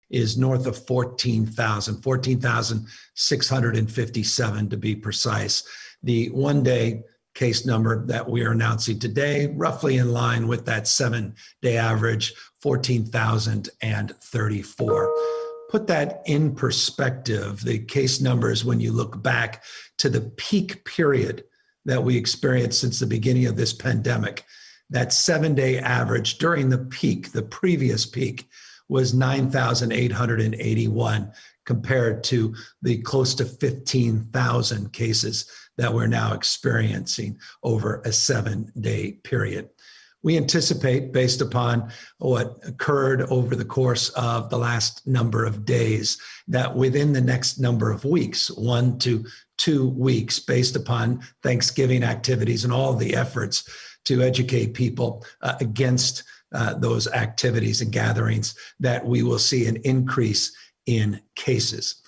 is north of 14,000, 14,657 to be precise. The one-day case number that we are announcing today, roughly in line with that 7-day average, 14,034. Put that in perspective, the case numbers, when you look back to the peak period that we experienced since the beginning of this pandemic, that 7-day average during the peak, the previous peak, was 9,881 compared to the close to 15,000 cases that we're now experiencing over a 7-day period. We anticipate, based upon what occurred over the course of the last number of days, that within the next number of weeks, 1 to 2 weeks, based upon Thanksgiving activities and all the efforts to educate people against those activities and gatherings, that we will see an increase in cases.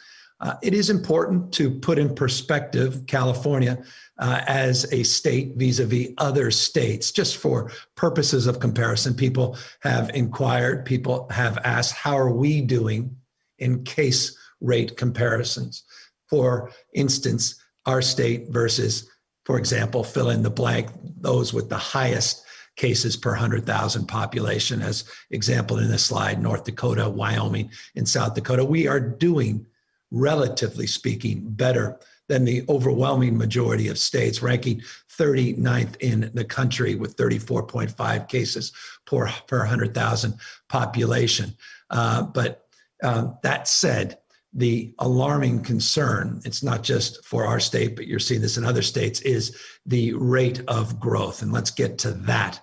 It is important to put in perspective California as a state vis-a-vis other states, just for purposes of comparison. People have inquired, people have asked, how are we doing in case rate comparisons? For instance, our state versus, for example, fill in the blank, those with the highest cases per 100,000 population, as example in this slide, North Dakota, Wyoming, and South Dakota. We are doing, relatively speaking, better than the overwhelming majority of states, ranking 39th in the country with 34.5 cases per 100,000 population. But that said, the alarming concern, it's not just for our state, but you're seeing this in other states, is the rate of growth. And let's get to that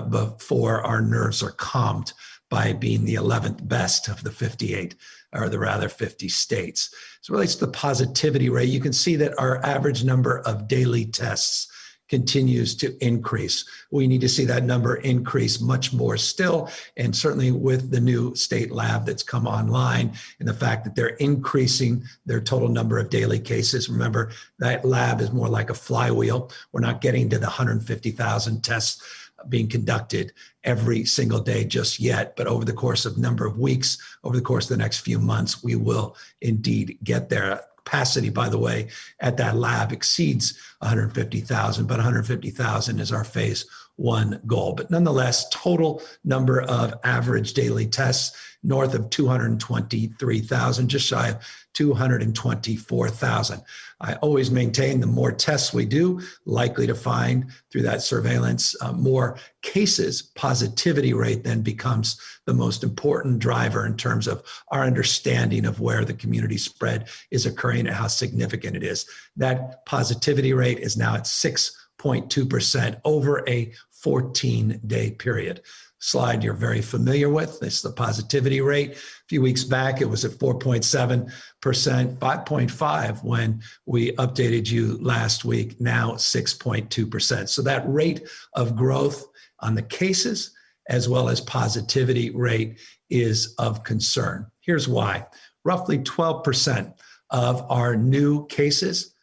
before our nerves are calmed by being the 11th best of the 58, or the rather 50 states. So it relates to the positivity rate. You can see that our average number of daily tests continues to increase. We need to see that number increase much more still, and certainly with the new state lab that's come online and the fact that they're increasing their total number of daily cases. Remember, that lab is more like a flywheel. We're not getting to the 150,000 tests being conducted every single day just yet, but over the course of a number of weeks, over the course of the next few months, we will indeed get there. Capacity, by the way, at that lab exceeds 150,000, but 150,000 is our phase 1 goal. But nonetheless, total number of average daily tests north of 223,000, just shy of 224,000. I always maintain the more tests we do, likely to find through that surveillance more cases. Positivity rate then becomes the most important driver in terms of our understanding of where the community spread is occurring and how significant it is. That positivity rate is now at 6.2% over a 14-day period. Slide you're very familiar with. This is the positivity rate. A few weeks back, it was at 4.7%, 5.5% when we updated you last week, now 6.2%. So that rate of growth on the cases as well as positivity rate is of concern. Here's why. Roughly 12% of our new cases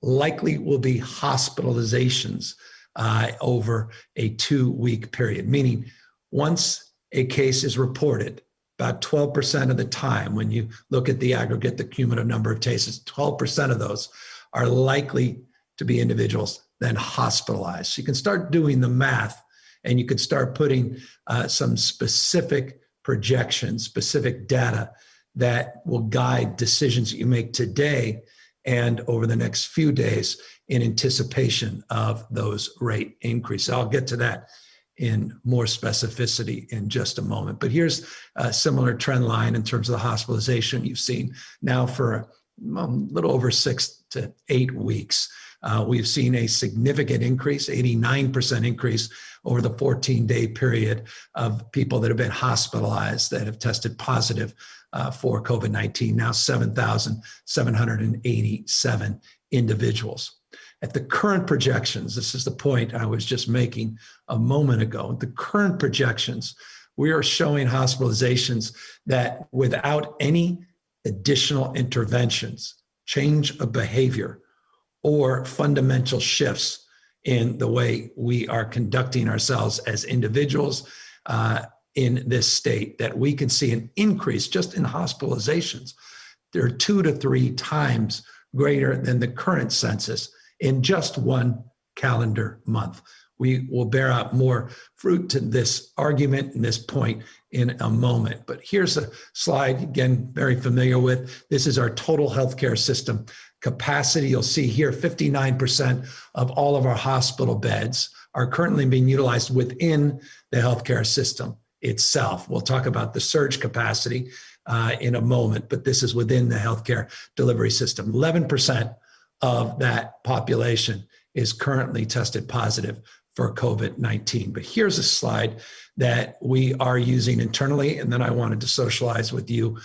likely will be hospitalizations over a 2-week period, meaning once a case is reported, about 12% of the time, when you look at the aggregate, the cumulative number of cases, 12% of those are likely to be individuals then hospitalized. So you can start doing the math, and you could start putting some specific projections, specific data that will guide decisions that you make today and over the next few days in anticipation of those rate increases. I'll get to that in more specificity in just a moment. But here's a similar trend line in terms of the hospitalization you've seen now for a little over 6 to 8 weeks. We've seen a significant increase, 89% increase over the 14-day period of people that have been hospitalized that have tested positive for COVID-19, now 7,787 individuals. At the current projections, this is the point I was just making a moment ago, the current projections, we are showing hospitalizations that without any additional interventions, change of behavior, or fundamental shifts in the way we are conducting ourselves as individuals in this state that we can see an increase just in hospitalizations. They're 2 to 3 times greater than the current census in just one calendar month. We will bear out more fruit to this argument and this point in a moment. But here's a slide, again, very familiar with. This is our total healthcare system capacity. You'll see here 59% of all of our hospital beds are currently being utilized within the healthcare system itself. We'll talk about the surge capacity in a moment, but this is within the healthcare delivery system. 11% of that population is currently tested positive for COVID-19. But here's a slide that we are using internally, and then I wanted to socialize with you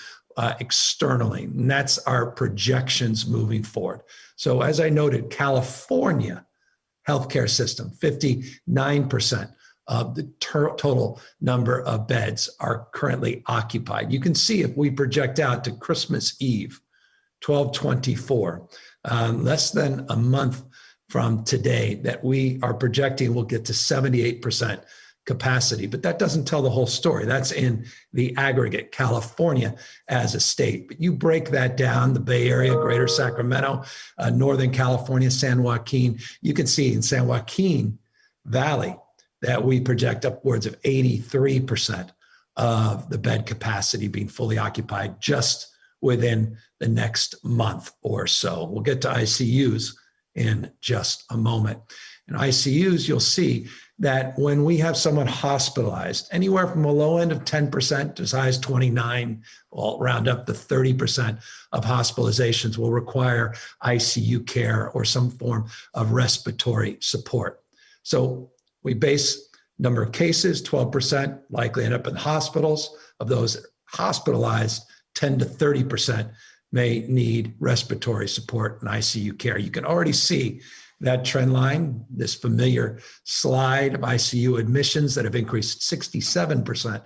externally, and that's our projections moving forward. So as I noted, California healthcare system, 59% of the total number of beds are currently occupied. You can see if we project out to Christmas Eve, 12/24, less than a month from today, that we are projecting we'll get to 78% capacity. But that doesn't tell the whole story. That's in the aggregate, California as a state. But you break that down, the Bay Area, Greater Sacramento, Northern California, San Joaquin, you can see in San Joaquin Valley that we project upwards of 83% of the bed capacity being fully occupied just within the next month or so. We'll get to ICUs in just a moment. In ICUs, you'll see that when we have someone hospitalized, anywhere from a low end of 10% to as high as 29, we'll round up to 30% of hospitalizations will require ICU care or some form of respiratory support. So we base number of cases, 12% likely end up in hospitals. Of those hospitalized, 10 to 30% may need respiratory support and ICU care. You can already see that trend line, this familiar slide of ICU admissions that have increased 67%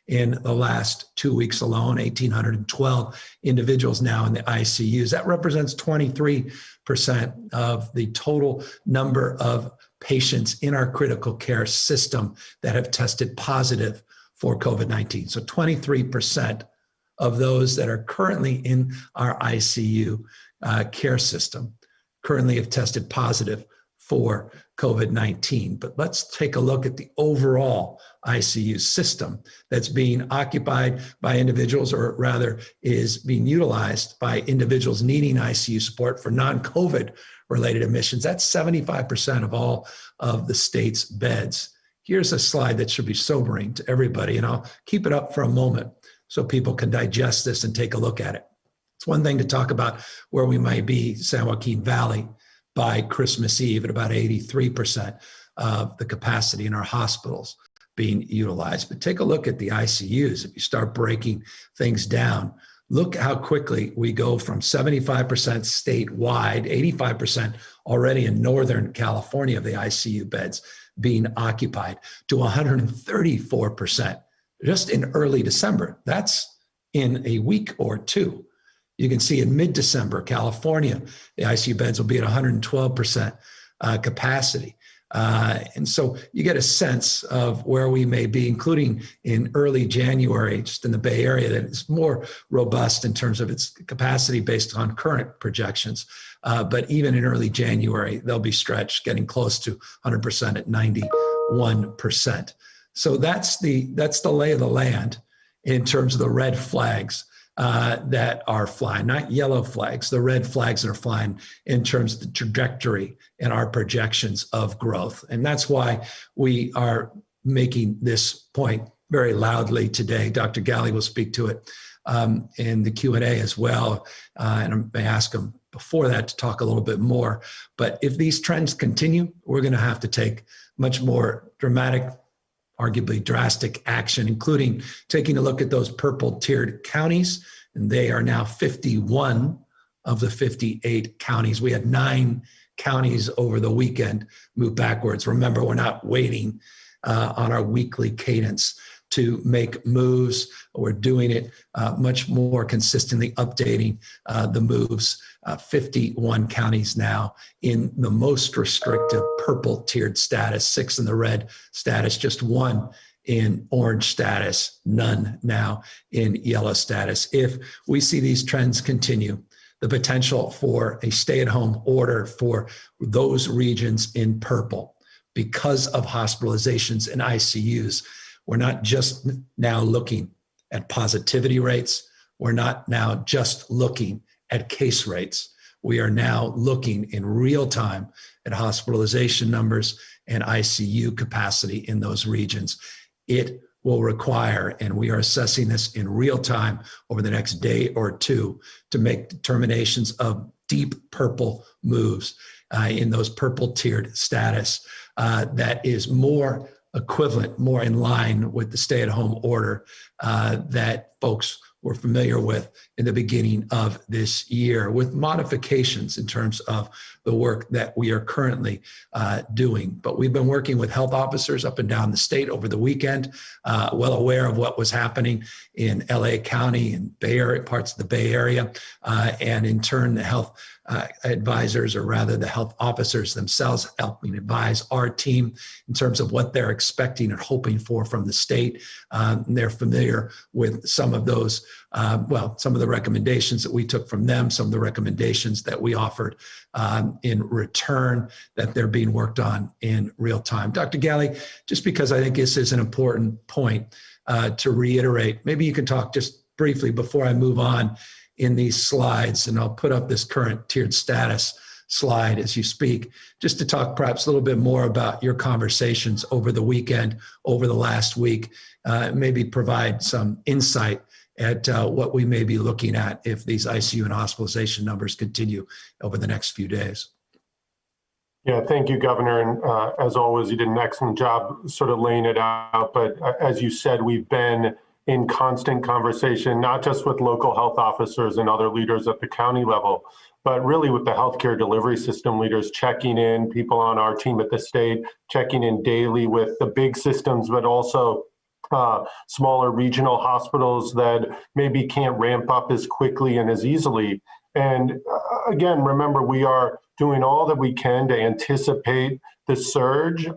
in the last 2 weeks alone, 1,812 individuals now in the ICUs. That represents 23% of the total number of patients in our critical care system that have tested positive for COVID-19. So 23% of those that are currently in our ICU care system currently have tested positive for COVID-19. But let's take a look at the overall ICU system that's being occupied by individuals, or rather is being utilized by individuals needing ICU support for non-COVID related admissions. That's 75% of all of the state's beds. Here's a slide that should be sobering to everybody, and I'll keep it up for a moment so people can digest this and take a look at it. It's one thing to talk about where we might be, San Joaquin Valley, by Christmas Eve at about 83% of the capacity in our hospitals being utilized. But take a look at the ICUs. If you start breaking things down, look how quickly we go from 75% statewide, 85% already in Northern California of the ICU beds being occupied, to 134% just in early December. That's in a week or two. You can see in mid-December, California, the ICU beds will be at 112% capacity. And so you get a sense of where we may be, including in early January, just in the Bay Area, that is more robust in terms of its capacity based on current projections. But even in early January, they'll be stretched, getting close to 100% at 91%. So that's the lay of the land in terms of the red flags that are flying, not yellow flags, the red flags that are flying in terms of the trajectory and our projections of growth. And that's why we are making this point very loudly today. Dr. Galley will speak to it in the Q&A as well. And I may ask him before that to talk a little bit more. But if these trends continue, we're going to have to take much more dramatic, arguably drastic action, including taking a look at those purple tiered counties. And they are now 51 of the 58 counties. We had 9 counties over the weekend move backwards. Remember, we're not waiting on our weekly cadence to make moves. We're doing it much more consistently, updating the moves. 51 counties now in the most restrictive purple tiered status, 6 in the red status, just 1 in orange status, none now in yellow status. If we see these trends continue, the potential for a stay-at-home order for those regions in purple because of hospitalizations and ICUs. We're not just now looking at positivity rates. We're not now just looking at case rates. We are now looking in real time at hospitalization numbers and ICU capacity in those regions. It will require, and we are assessing this in real time over the next day or two, to make determinations of deep purple moves in those purple tiered status that is more equivalent, more in line with the stay-at-home order that folks were familiar with in the beginning of this year, with modifications in terms of the work that we are currently doing. But we've been working with health officers up and down the state over the weekend, well aware of what was happening in LA County and Bay Area, parts of the Bay Area, and in turn, the health advisors, or rather the health officers themselves, helping advise our team in terms of what they're expecting and hoping for from the state. They're familiar with some of those, some of the recommendations that we took from them, some of the recommendations that we offered in return, that they're being worked on in real time. Dr. Galley, just because I think this is an important point to reiterate, maybe you can talk just briefly before I move on in these slides, and I'll put up this current tiered status slide as you speak, just to talk perhaps a little bit more about your conversations over the weekend, over the last week, maybe provide some insight at what we may be looking at if these ICU and hospitalization numbers continue over the next few days. Yeah, thank you, Governor. And as always, you did an excellent job sort of laying it out. But as you said, we've been in constant conversation, not just with local health officers and other leaders at the county level, but really with the healthcare delivery system leaders, checking in, people on our team at the state, checking in daily with the big systems, but also smaller regional hospitals that maybe can't ramp up as quickly and as easily. And again, remember, we are doing all that we can to anticipate the surge,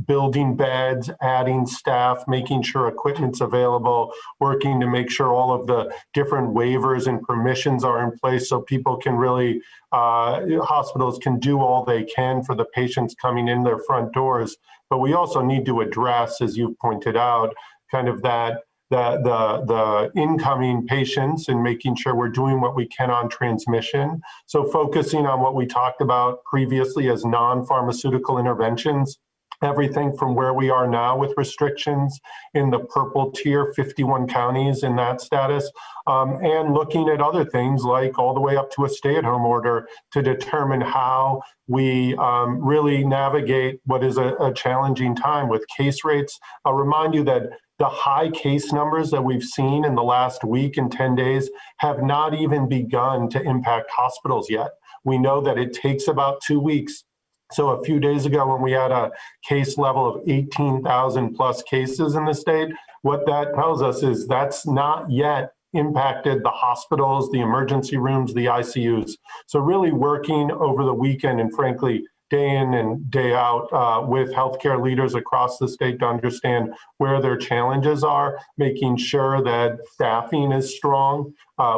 building beds, adding staff, making sure equipment's available, working to make sure all of the different waivers and permissions are in place so people can really, hospitals can do all they can for the patients coming in their front doors. But we also need to address, as you pointed out, kind of that the incoming patients and making sure we're doing what we can on transmission. So focusing on what we talked about previously as non-pharmaceutical interventions, everything from where we are now with restrictions in the purple tier, 51 counties in that status, and looking at other things like all the way up to a stay-at-home order to determine how we really navigate what is a challenging time with case rates. I'll remind you that the high case numbers that we've seen in the last week and 10 days have not even begun to impact hospitals yet. We know that it takes about 2 weeks. So a few days ago, when we had a case level of 18,000 plus cases in the state, what that tells us is that's not yet impacted the hospitals, the emergency rooms, the ICUs. So really working over the weekend and frankly, day in and day out with healthcare leaders across the state to understand where their challenges are, making sure that staffing is strong.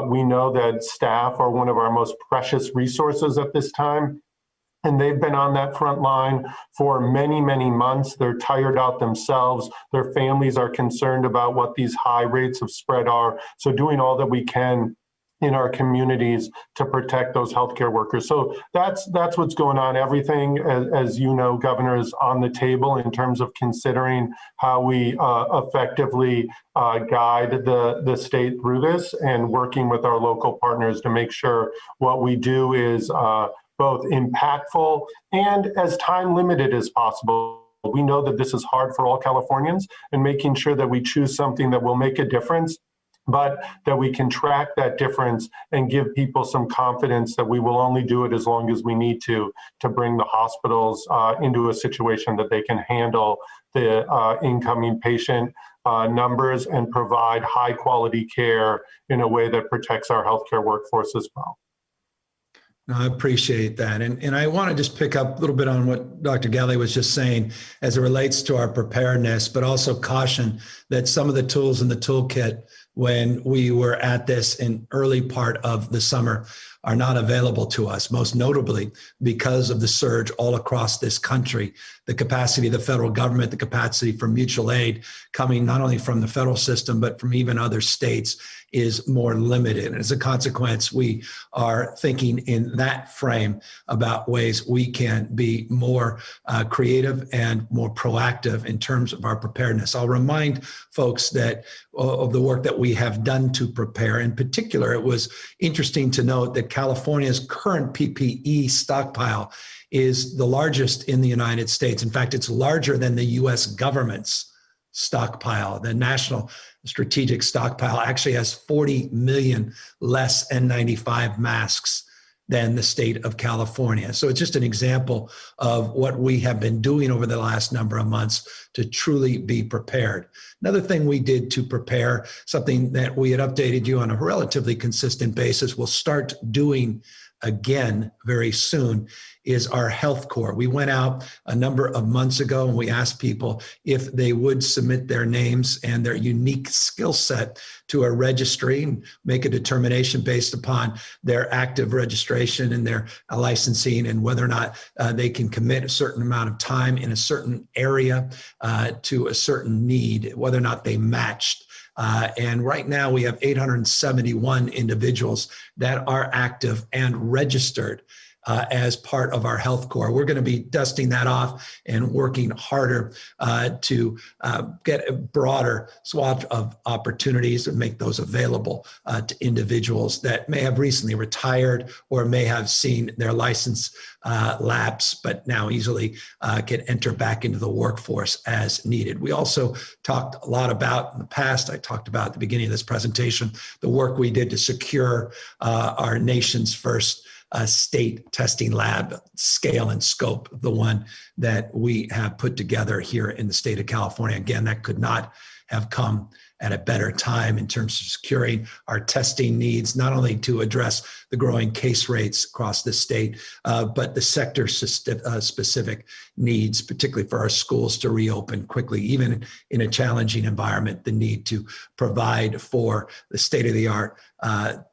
We know that staff are one of our most precious resources at this time. And they've been on that front line for many, many months. They're tired out themselves. Their families are concerned about what these high rates of spread are. So doing all that we can in our communities to protect those healthcare workers. So that's what's going on. Everything, as you know, Governor, is on the table in terms of considering how we effectively guide the state through this and working with our local partners to make sure what we do is both impactful and as time limited as possible. We know that this is hard for all Californians, and making sure that we choose something that will make a difference, but that we can track that difference and give people some confidence that we will only do it as long as we need to bring the hospitals into a situation that they can handle the incoming patient numbers and provide high quality care in a way that protects our healthcare workforce as well. No, I appreciate that. And I want to just pick up a little bit on what Dr. Galley was just saying as it relates to our preparedness, but also caution that some of the tools in the toolkit when we were at this in early part of the summer are not available to us, most notably because of the surge all across this country, the capacity of the federal government, the capacity for mutual aid coming not only from the federal system, but from even other states is more limited. And as a consequence, we are thinking in that frame about ways we can be more creative and more proactive in terms of our preparedness. I'll remind folks that of the work that we have done to prepare. In particular, it was interesting to note that California's current PPE stockpile is the largest in the United States. In fact, it's larger than the US government's stockpile. The National Strategic Stockpile actually has 40 million less N95 masks than the state of California. So it's just an example of what we have been doing over the last number of months to truly be prepared. Another thing we did to prepare, something that we had updated you on a relatively consistent basis, we'll start doing again very soon, is our health corps. We went out a number of months ago and we asked people if they would submit their names and their unique skill set to a registry and make a determination based upon their active registration and their licensing and whether or not they can commit a certain amount of time in a certain area to a certain need, whether or not they matched. And right now we have 871 individuals that are active and registered as part of our health corps. We're going to be dusting that off and working harder to get a broader swath of opportunities and make those available to individuals that may have recently retired or may have seen their license lapse, but now easily can enter back into the workforce as needed. We also talked a lot about in the past, I talked about at the beginning of this presentation, the work we did to secure our nation's first state testing lab, scale and scope, the one that we have put together here in the state of California. Again, that could not have come at a better time in terms of securing our testing needs, not only to address the growing case rates across the state, but the sector specific needs, particularly for our schools to reopen quickly, even in a challenging environment, the need to provide for the state-of-the-art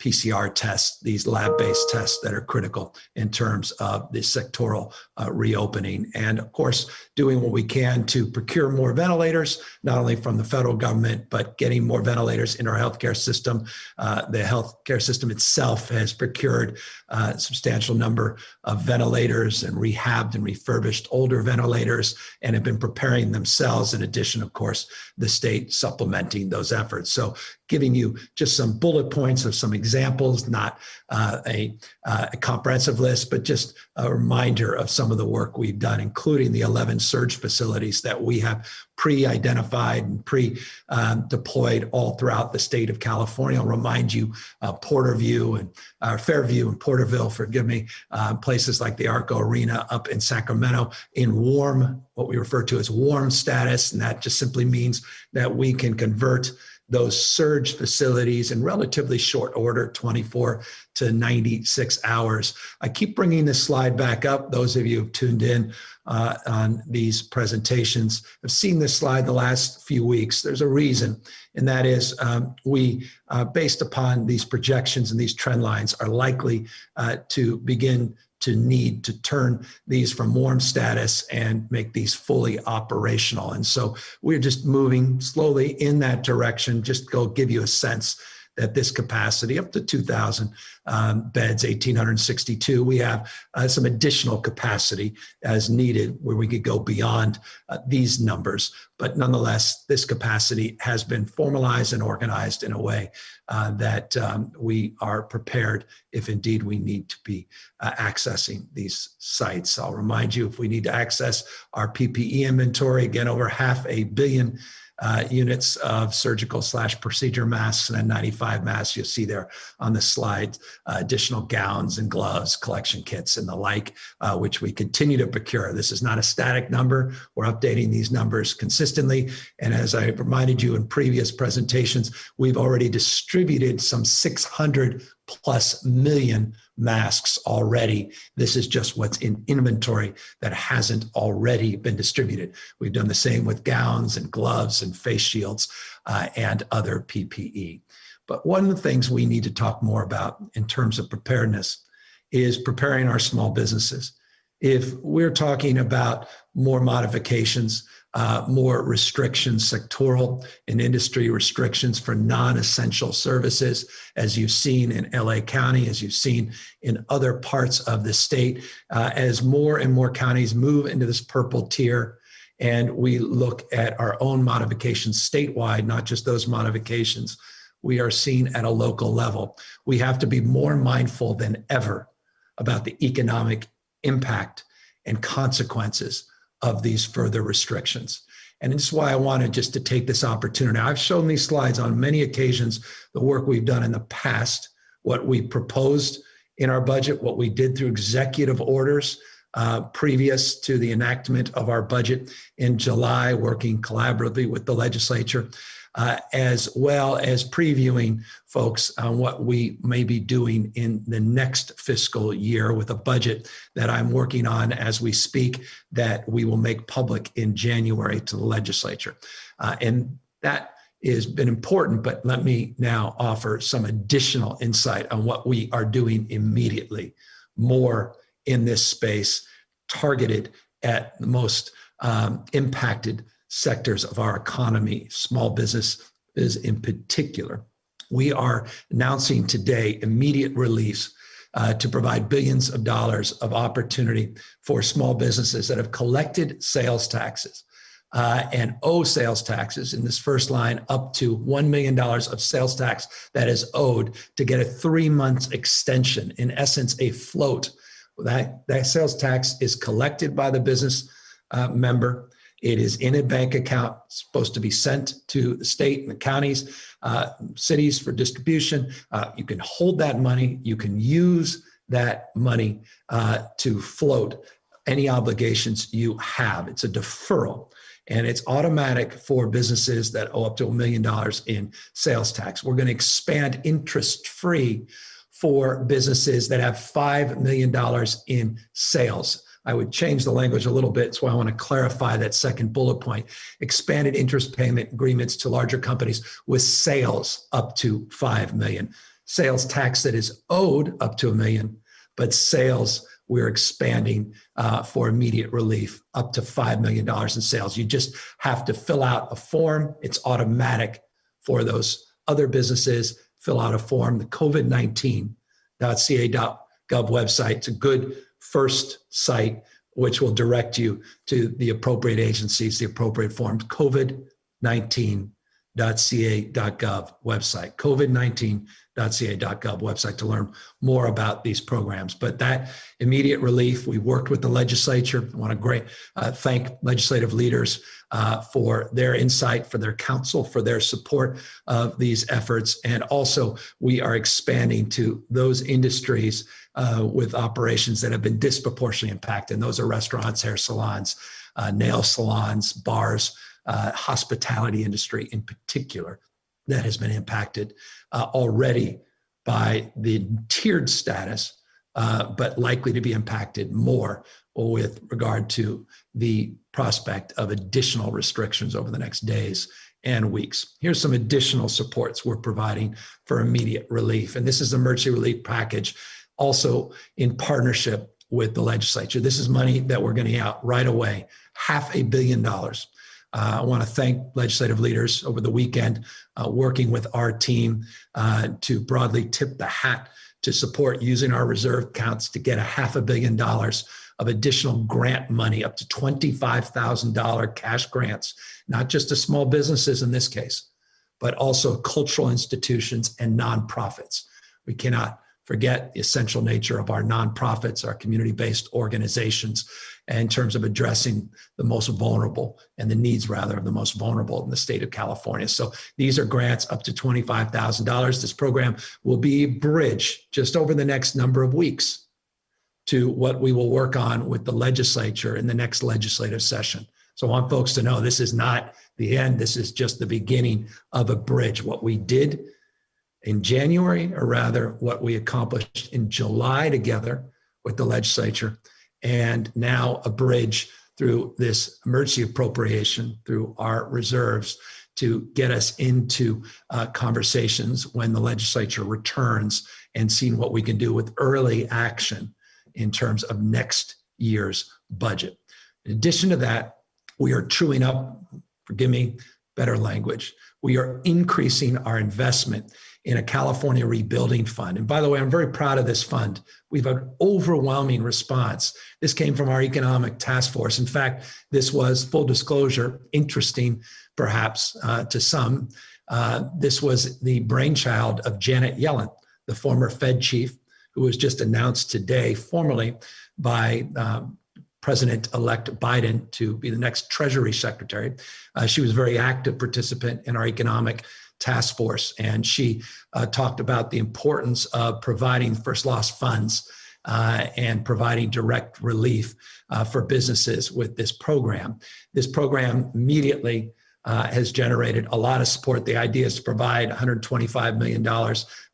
PCR tests, these lab-based tests that are critical in terms of the sectoral reopening. And of course, doing what we can to procure more ventilators, not only from the federal government, but getting more ventilators in our healthcare system. The healthcare system itself has procured a substantial number of ventilators and rehabbed and refurbished older ventilators and have been preparing themselves. In addition, of course, the state supplementing those efforts. So giving you just some bullet points of some examples, not a comprehensive list, but just a reminder of some of the work we've done, including the 11 surge facilities that we have pre-identified and pre-deployed all throughout the state of California. I'll remind you, Porterview and Fairview and Porterville, forgive me, places like the Arco Arena up in Sacramento in warm, what we refer to as warm status. And that just simply means that we can convert those surge facilities in relatively short order, 24 to 96 hours. I keep bringing this slide back up. Those of you who've tuned in on these presentations have seen this slide the last few weeks. There's a reason, and that is we, based upon these projections and these trend lines, are likely to begin to need to turn these from warm status and make these fully operational. And so we're just moving slowly in that direction, just to go give you a sense that this capacity up to 2,000 beds, 1,862, we have some additional capacity as needed where we could go beyond these numbers. But nonetheless, this capacity has been formalized and organized in a way that we are prepared if indeed we need to be accessing these sites. I'll remind you, if we need to access our PPE inventory, again, over 500 million units of surgical/procedure masks and N95 masks. You'll see there on the slide, additional gowns and gloves, collection kits and the like, which we continue to procure. This is not a static number. We're updating these numbers consistently. And as I reminded you in previous presentations, we've already distributed some 600 plus million masks already. This is just what's in inventory that hasn't already been distributed. We've done the same with gowns and gloves and face shields and other PPE. But one of the things we need to talk more about in terms of preparedness is preparing our small businesses. If we're talking about more modifications, more restrictions, sectoral and industry restrictions for non-essential services, as you've seen in LA County, as you've seen in other parts of the state, as more and more counties move into this purple tier, and we look at our own modifications statewide, not just those modifications we are seeing at a local level. We have to be more mindful than ever about the economic impact and consequences of these further restrictions. And it's why I wanted just to take this opportunity. I've shown these slides on many occasions, the work we've done in the past, what we proposed in our budget, what we did through executive orders previous to the enactment of our budget in July, working collaboratively with the legislature, as well as previewing folks on what we may be doing in the next fiscal year with a budget that I'm working on as we speak that we will make public in January to the legislature. And that has been important, but let me now offer some additional insight on what we are doing immediately, more in this space, targeted at the most impacted sectors of our economy, small business is in particular. We are announcing today immediate relief to provide billions of dollars of opportunity for small businesses that have collected sales taxes and owe sales taxes in this first line up to $1 million of sales tax that is owed to get a 3 months extension, in essence, a float. That sales tax is collected by the business member. It is in a bank account, supposed to be sent to the state and the counties, cities for distribution. You can hold that money. You can use that money to float any obligations you have. It's a deferral, and it's automatic for businesses that owe up to $1 million in sales tax. We're going to expand interest-free for businesses that have $5 million in sales. I would change the language a little bit, so I want to clarify that second bullet point. Expanded interest payment agreements to larger companies with sales up to $5 million. Sales tax that is owed up to $1 million, but sales we're expanding for immediate relief up to $5 million in sales. You just have to fill out a form. It's automatic for those other businesses. Fill out a form. The COVID-19.ca.gov website. It's a good first site, which will direct you to the appropriate agencies, the appropriate forms. COVID-19.ca.gov website. COVID-19.ca.gov website to learn more about these programs. But that immediate relief, we worked with the legislature. I want to thank legislative leaders for their insight, for their counsel, for their support of these efforts. And also, we are expanding to those industries with operations that have been disproportionately impacted. And those are restaurants, hair salons, nail salons, bars, hospitality industry in particular, that has been impacted already by the tiered status, but likely to be impacted more with regard to the prospect of additional restrictions over the next days and weeks. Here's some additional supports we're providing for immediate relief. And this is the emergency relief package, also in partnership with the legislature. This is money that we're getting out right away, $500 million. I want to thank legislative leaders over the weekend working with our team to broadly tip the hat to support using our reserve accounts to get $500 million of additional grant money, up to $25,000 cash grants, not just to small businesses in this case, but also cultural institutions and nonprofits. We cannot forget the essential nature of our nonprofits, our community-based organizations, in terms of addressing the most vulnerable and the needs, rather, of the most vulnerable in the state of California. So these are grants up to $25,000. This program will be a bridge just over the next number of weeks to what we will work on with the legislature in the next legislative session. So I want folks to know this is not the end. This is just the beginning of a bridge. What we did in January, or rather what we accomplished in July together with the legislature, and now a bridge through this emergency appropriation through our reserves to get us into conversations when the legislature returns and seeing what we can do with early action in terms of next year's budget. In addition to that, we are truing up, forgive me, better language. We are increasing our investment in a California rebuilding fund. And by the way, I'm very proud of this fund. We've had overwhelming response. This came from our economic task force. In fact, this was, full disclosure, interesting perhaps to some. This was the brainchild of Janet Yellen, the former Fed chief, who was just announced today formally by President-elect Biden to be the next Treasury Secretary. She was a very active participant in our economic task force, and she talked about the importance of providing first loss funds and providing direct relief for businesses with this program. This program immediately has generated a lot of support. The idea is to provide $125 million.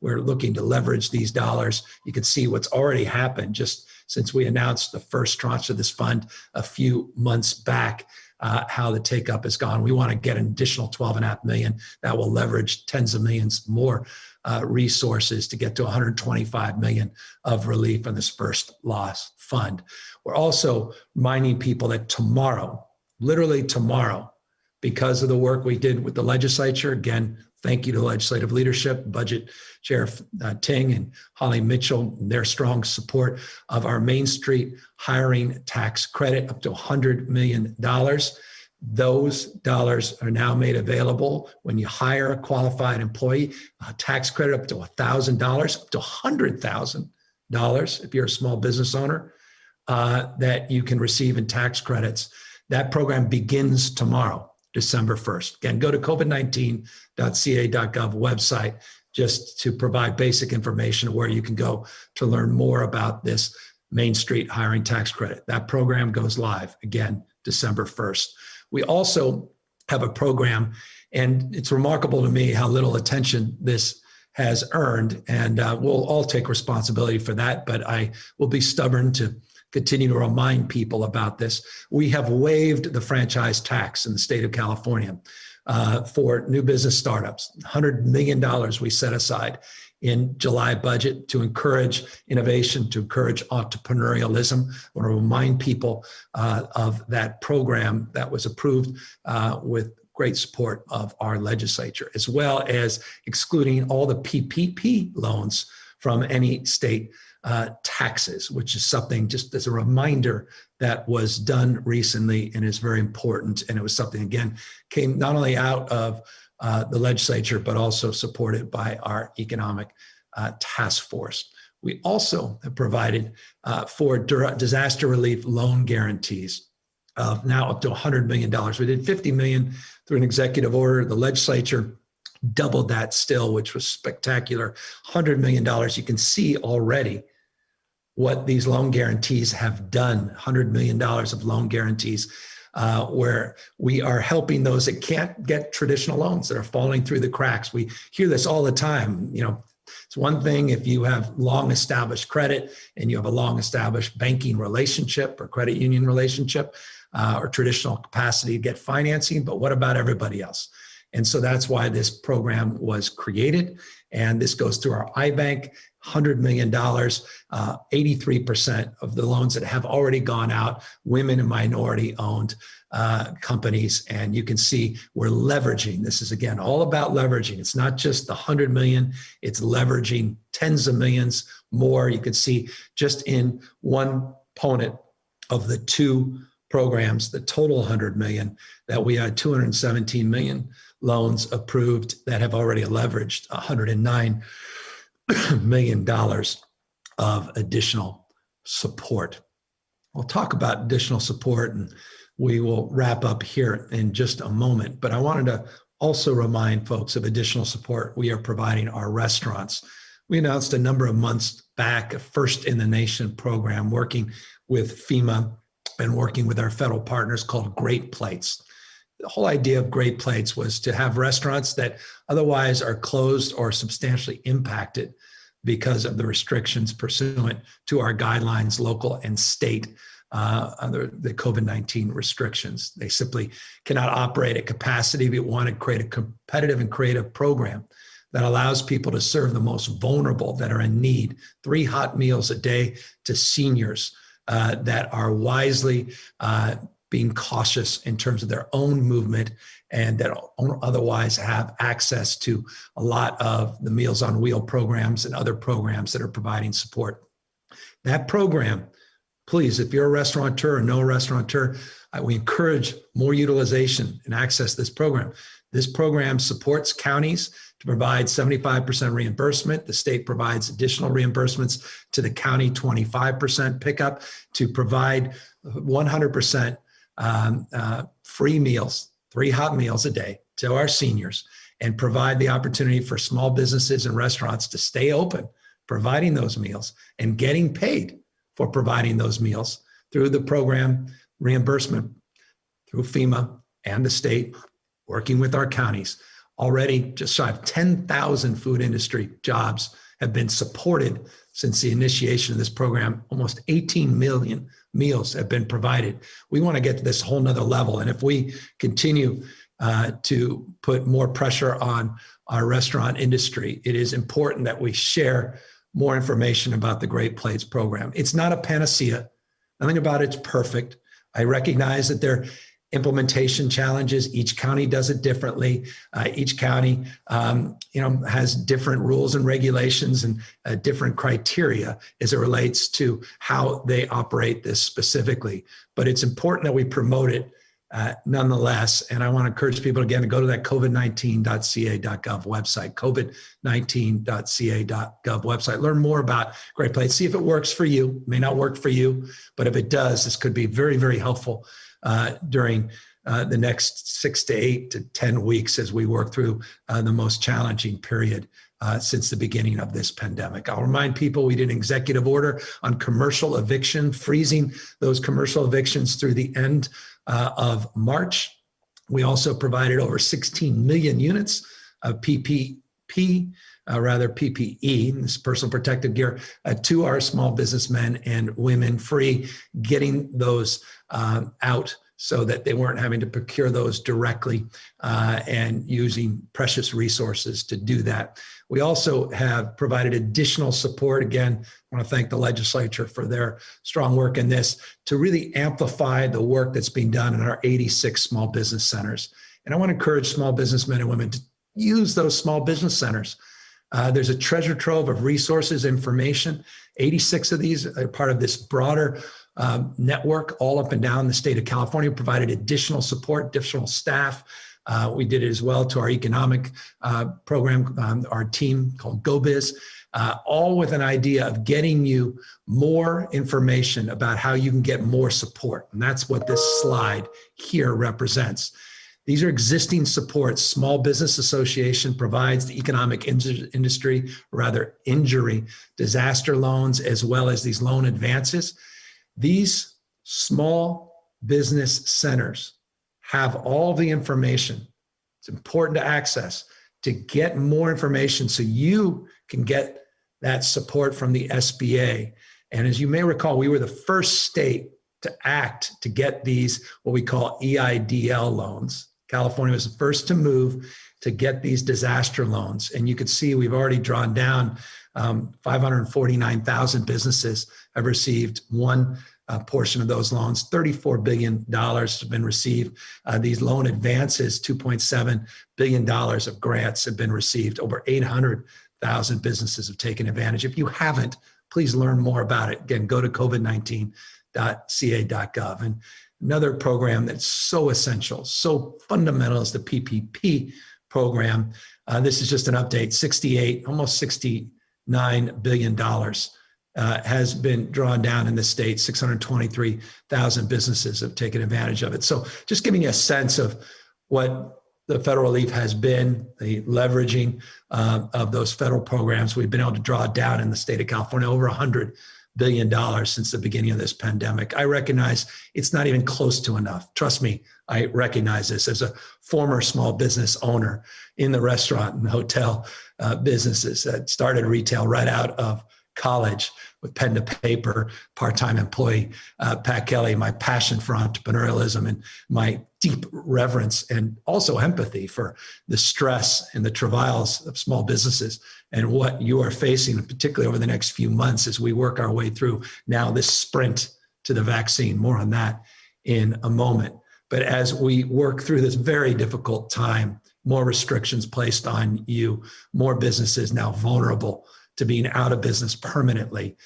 We're looking to leverage these dollars. You can see what's already happened just since we announced the first tranche of this fund a few months back, how the take-up has gone. We want to get an additional $12.5 million that will leverage tens of millions more resources to get to $125 million of relief on this first loss fund. We're also reminding people that tomorrow, literally tomorrow, because of the work we did with the legislature, again, thank you to legislative leadership, Budget Chair Ting and Holly Mitchell, and their strong support of our Main Street hiring tax credit up to $100 million. Those dollars are now made available when you hire a qualified employee, a tax credit up to $1,000, up to $100,000 if you're a small business owner, that you can receive in tax credits. That program begins tomorrow, December 1st. Again, go to covid19.ca.gov website just to provide basic information where you can go to learn more about this Main Street hiring tax credit. That program goes live, again, December 1st. We also have a program, and it's remarkable to me how little attention this has earned, and we'll all take responsibility for that, but I will be stubborn to continue to remind people about this. We have waived the franchise tax in the state of California for new business startups. $100 million we set aside in July budget to encourage innovation, to encourage entrepreneurialism. I want to remind people of that program that was approved with great support of our legislature, as well as excluding all the PPP loans from any state taxes, which is something, just as a reminder, that was done recently and is very important. And it was something, again, came not only out of the legislature, but also supported by our economic task force. We also have provided for disaster relief loan guarantees of now up to $100 million. We did $50 million through an executive order. The legislature doubled that still, which was spectacular. $100 million. You can see already what these loan guarantees have done. $100 million of loan guarantees, where we are helping those that can't get traditional loans, that are falling through the cracks. We hear this all the time. You know, it's one thing if you have long established credit and you have a long established banking relationship or credit union relationship or traditional capacity to get financing, but what about everybody else? And so that's why this program was created. And this goes through our iBank, $100 million, 83% of the loans that have already gone out, women and minority owned companies. And you can see we're leveraging. This is, again, all about leveraging. It's not just the 100 million, it's leveraging tens of millions more. You can see just in one component of the two programs, the total 100 million, that we had 217 million loans approved that have already leveraged $109 million of additional support. We'll talk about additional support and we will wrap up here in just a moment, but I wanted to also remind folks of additional support we are providing our restaurants. We announced a number of months back a first in the nation program working with FEMA and working with our federal partners called Great Plates. the whole idea of Great Plates was to have restaurants that otherwise are closed or substantially impacted because of the restrictions pursuant to our guidelines, local and state, under the COVID-19 restrictions. They simply cannot operate at capacity. We want to create a competitive and creative program that allows people to serve the most vulnerable that are in need, 3 hot meals a day to seniors that are wisely being cautious in terms of their own movement and that don't otherwise have access to a lot of the Meals on Wheel programs and other programs that are providing support. That program, please, if you're a restaurateur or know a restaurateur, we encourage more utilization and access to this program. This program supports counties to provide 75% reimbursement. The state provides additional reimbursements to the county, 25% pickup, to provide 100% free meals, 3 hot meals a day to our seniors, and provide the opportunity for small businesses and restaurants to stay open, providing those meals and getting paid for providing those meals through the program reimbursement through FEMA and the state, working with our counties. Already just shy of 10,000 food industry jobs have been supported since the initiation of this program. Almost 18 million meals have been provided. We want to get to this whole nother level. And if we continue to put more pressure on our restaurant industry, it is important that we share more information about the Great Plates program. It's not a panacea. Nothing about it's perfect. I recognize that there are implementation challenges. Each county does it differently. Each county, has different rules and regulations and different criteria as it relates to how they operate this specifically. But it's important that we promote it nonetheless. And I want to encourage people again to go to that covid19.ca.gov website, covid19.ca.gov website. Learn more about Great Plates. See if it works for you. It may not work for you, but if it does, this could be very, very helpful during the next 6 to 8 to 10 weeks as we work through the most challenging period since the beginning of this pandemic. I'll remind people we did an executive order on commercial eviction, freezing those commercial evictions through the end of March. We also provided over 16 million units of PPE, this personal protective gear, to our small businessmen and women, free, getting those out so that they weren't having to procure those directly and using precious resources to do that. We also have provided additional support. Again, I want to thank the legislature for their strong work in this to really amplify the work that's being done in our 86 small business centers. And I want to encourage small businessmen and women to use those small business centers. There's a treasure trove of resources, information. 86 of these are part of this broader network all up and down the state of California, provided additional support, additional staff. We did it as well to our economic program, our team called GoBiz, all with an idea of getting you more information about how you can get more support. And that's what this slide here represents. These are existing supports. Small Business Association provides the economic industry, rather injury, disaster loans, as well as these loan advances. These small business centers have all the information. It's important to access, to get more information so you can get that support from the SBA. And as you may recall, we were the first state to act to get these, what we call EIDL loans. California was the first to move to get these disaster loans. And you can see we've already drawn down 549,000 businesses have received one portion of those loans. $34 billion have been received. These loan advances, $2.7 billion of grants have been received. Over 800,000 businesses have taken advantage. If you haven't, please learn more about it. Again, go to covid19.ca.gov. And another program that's so essential, so fundamental is the PPP program. This is just an update. Almost $69 billion has been drawn down in the state. 623,000 businesses have taken advantage of it. So just giving you a sense of what the federal relief has been, the leveraging of those federal programs. We've been able to draw down in the state of California over $100 billion since the beginning of this pandemic. I recognize it's not even close to enough. Trust me, I recognize this as a former small business owner in the restaurant and hotel businesses that started retail right out of college with pen to paper, part-time employee, Pat Kelly, my passion for entrepreneurialism and my deep reverence and also empathy for the stress and the travails of small businesses and what you are facing, particularly over the next few months as we work our way through now this sprint to the vaccine. More on that in a moment. But as we work through this very difficult time, more restrictions placed on you, more businesses now vulnerable to being out of business permanently.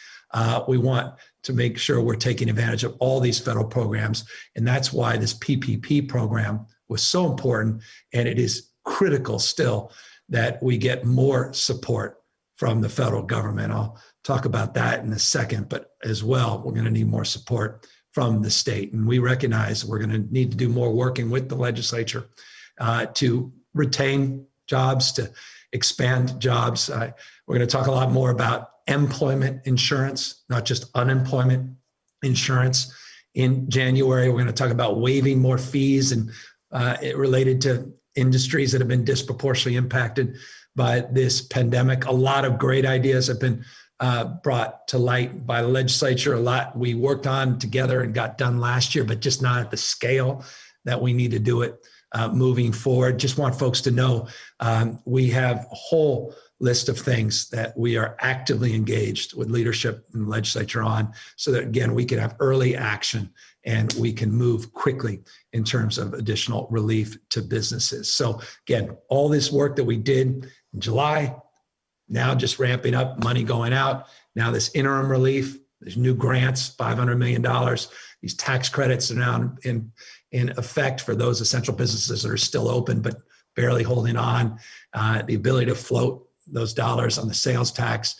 We want to make sure we're taking advantage of all these federal programs. And that's why this PPP program was so important. And it is critical still that we get more support from the federal government. I'll talk about that in a second, but as well, we're going to need more support from the state. And we recognize we're going to need to do more working with the legislature to retain jobs, to expand jobs. We're going to talk a lot more about employment insurance, not just unemployment insurance. In January, we're going to talk about waiving more fees and related to industries that have been disproportionately impacted by this pandemic. A lot of great ideas have been brought to light by the legislature. A lot we worked on together and got done last year, but just not at the scale that we need to do it moving forward. Just want folks to know we have a whole list of things that we are actively engaged with leadership and legislature on so that, again, we can have early action and we can move quickly in terms of additional relief to businesses. So again, all this work that we did in July, now just ramping up, money going out. Now this interim relief, there's new grants, $500 million. These tax credits are now in effect for those essential businesses that are still open but barely holding on. The ability to float those dollars on the sales tax,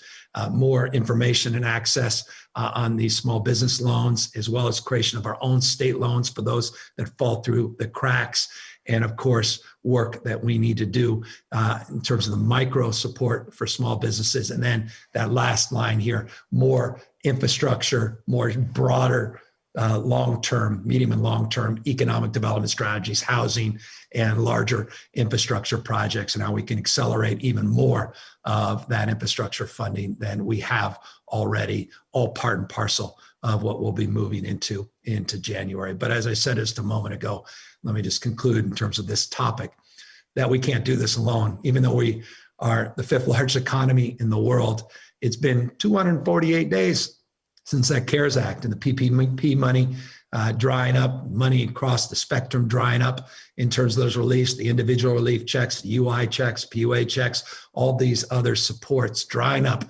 more information and access on these small business loans, as well as creation of our own state loans for those that fall through the cracks. And of course, work that we need to do in terms of the micro support for small businesses. And then that last line here, more infrastructure, more broader long-term, medium and long-term economic development strategies, housing, and larger infrastructure projects, and how we can accelerate even more of that infrastructure funding than we have already, all part and parcel of what we'll be moving into January. But as I said just a moment ago, let me just conclude in terms of this topic, that we can't do this alone. Even though we are the fifth largest economy in the world, it's been 248 days since that CARES Act and the PPP money drying up, money across the spectrum drying up in terms of those reliefs, the individual relief checks, UI checks, PUA checks, all these other supports drying up.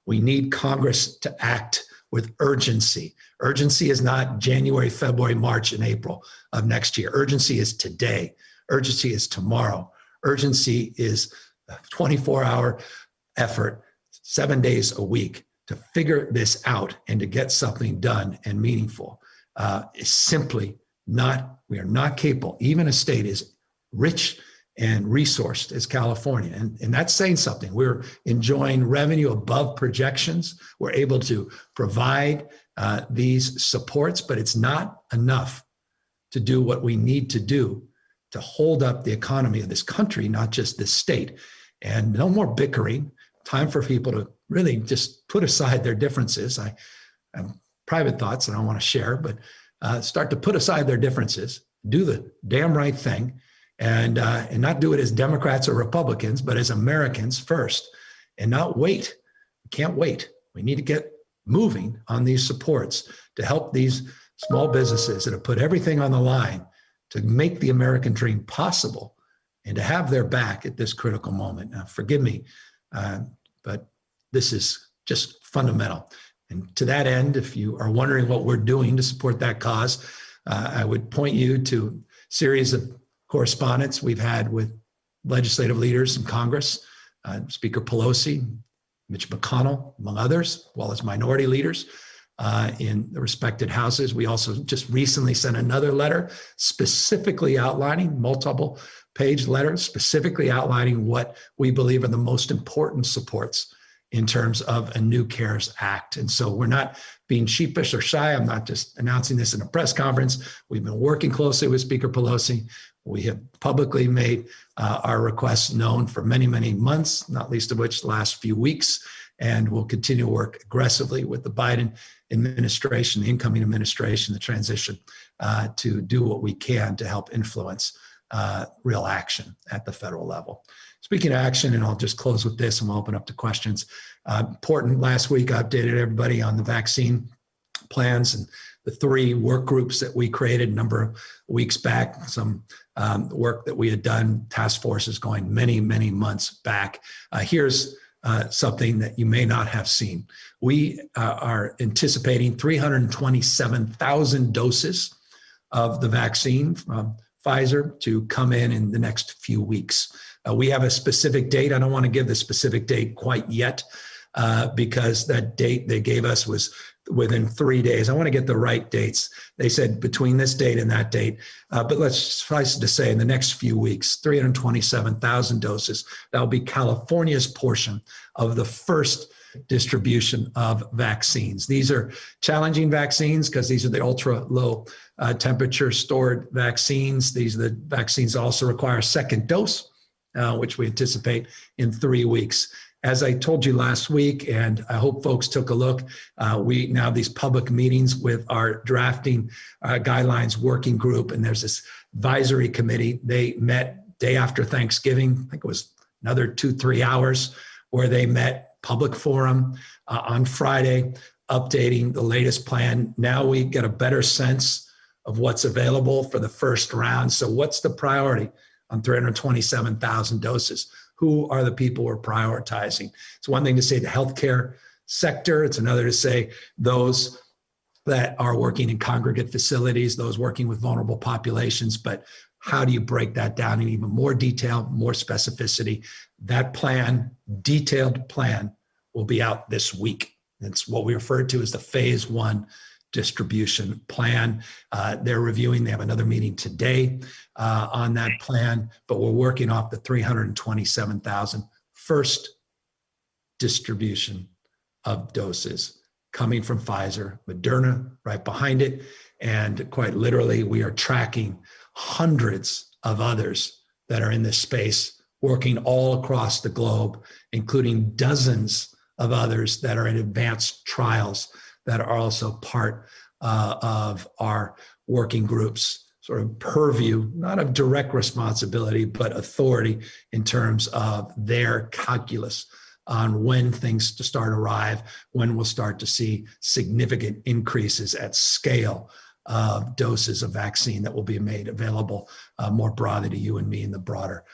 We need Congress to act with urgency. Urgency is not January, February, March, and April of next year. Urgency is today. Urgency is tomorrow. Urgency is a 24-hour effort, 7 days a week, to figure this out and to get something done and meaningful. Is simply not, we are not capable. Even a state as rich and resourced as California. And that's saying something. We're enjoying revenue above projections. We're able to provide these supports, but it's not enough to do what we need to do to hold up the economy of this country, not just this state. And no more bickering. Time for people to really just put aside their differences. I have private thoughts that I want to share, but start to put aside their differences, do the damn right thing, and not do it as Democrats or Republicans, but as Americans first, and not wait. We can't wait. We need to get moving on these supports to help these small businesses that have put everything on the line to make the American dream possible and to have their back at this critical moment. Now, forgive me, but this is just fundamental. And to that end, if you are wondering what we're doing to support that cause, I would point you to a series of correspondence we've had with legislative leaders in Congress, Speaker Pelosi, Mitch McConnell, among others, as well as minority leaders in the respected houses. We also just recently sent another letter specifically outlining, multiple page letter, specifically outlining what we believe are the most important supports in terms of a new CARES Act. And so we're not being sheepish or shy. I'm not just announcing this in a press conference. We've been working closely with Speaker Pelosi. We have publicly made our requests known for many, many months, not least of which the last few weeks. And we'll continue to work aggressively with the Biden administration, the incoming administration, the transition, to do what we can to help influence real action at the federal level. Speaking of action, and I'll just close with this and we'll open up to questions. Important, last week I updated everybody on the vaccine plans and the 3 work groups that we created a number of weeks back, some work that we had done, task forces going many, many months back. Here's something that you may not have seen. We are anticipating 327,000 doses of the vaccine from Pfizer to come in the next few weeks. We have a specific date. I don't want to give the specific date quite yet because that date they gave us was within 3 days. I want to get the right dates. They said between this date and that date, but let's suffice it to say in the next few weeks, 327,000 doses. That'll be California's portion of the first distribution of vaccines. These are challenging vaccines because these are the ultra low temperature stored vaccines. These are the vaccines that also require a second dose, which we anticipate in 3 weeks. As I told you last week, and I hope folks took a look, we now have these public meetings with our drafting guidelines working group, and there's this advisory committee. They met day after Thanksgiving. I think it was another 2-3 hours where they met, public forum on Friday, updating the latest plan. Now we get a better sense of what's available for the first round. So what's the priority on 327,000 doses? Who are the people we're prioritizing? It's one thing to say the healthcare sector. It's another to say those that are working in congregate facilities, those working with vulnerable populations. But how do you break that down in even more detail, more specificity? That plan, detailed plan, will be out this week. It's what we refer to as the phase 1 distribution plan. They're reviewing, they have another meeting today on that plan, but we're working off the 327,000 first distribution of doses coming from Pfizer, Moderna right behind it. And quite literally, we are tracking hundreds of others that are in this space, working all across the globe, including dozens of others that are in advanced trials that are also part of our working groups, sort of purview, not of direct responsibility, but authority in terms of their calculus on when things to start arrive, when we'll start to see significant increases at scale of doses of vaccine that will be made available more broadly to you and me and the broader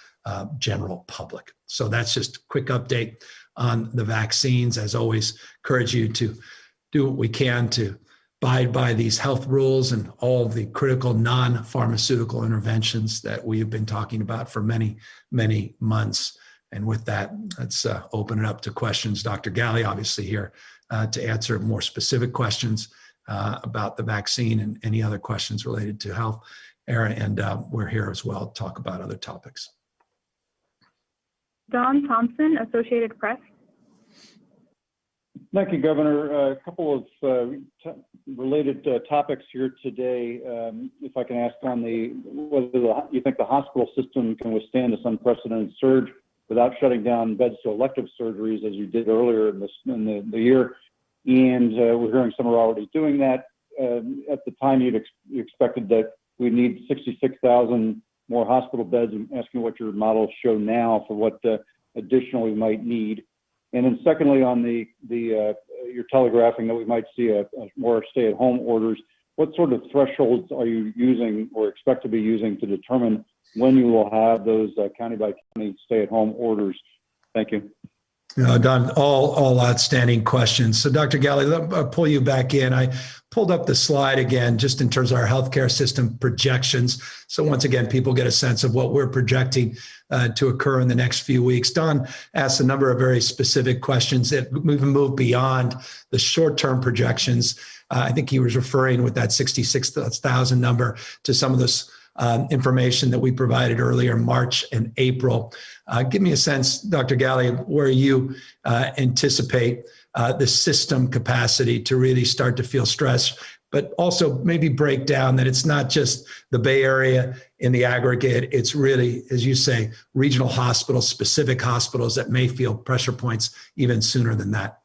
general public. So that's just a quick update on the vaccines. As always, encourage you to do what we can to abide by these health rules and all of the critical non-pharmaceutical interventions that we have been talking about for many, many months. And with that, let's open it up to questions. Dr. Galley, obviously here to answer more specific questions about the vaccine and any other questions related to health. Aaron, and we're here as well to talk about other topics. Don Thompson, Associated Press. Thank you, Governor. A couple of related topics here today. If I can ask on whether you think the hospital system can withstand this unprecedented surge without shutting down beds to elective surgeries, as you did earlier in the year. And we're hearing some are already doing that. At the time, you expected that we need 66,000 more hospital beds. I'm asking what your models show now for what additional we might need. And then secondly, on you're telegraphing that we might see a more stay-at-home orders. What sort of thresholds are you using or expect to be using to determine when you will have those county-by-county stay-at-home orders? Thank you. Don, all outstanding questions. So Dr. Galley, I'll pull you back in. I pulled up the slide again, just in terms of our healthcare system projections. So once again, people get a sense of what we're projecting to occur in the next few weeks. Don asked a number of very specific questions that even move beyond the short-term projections. I think he was referring with that 66,000 number to some of those information that we provided earlier, March and April. Give me a sense, Dr. Galley, where you anticipate the system capacity to really start to feel stress, but also maybe break down that it's not just the Bay Area in the aggregate. It's really, as you say, regional hospitals, specific hospitals that may feel pressure points even sooner than that.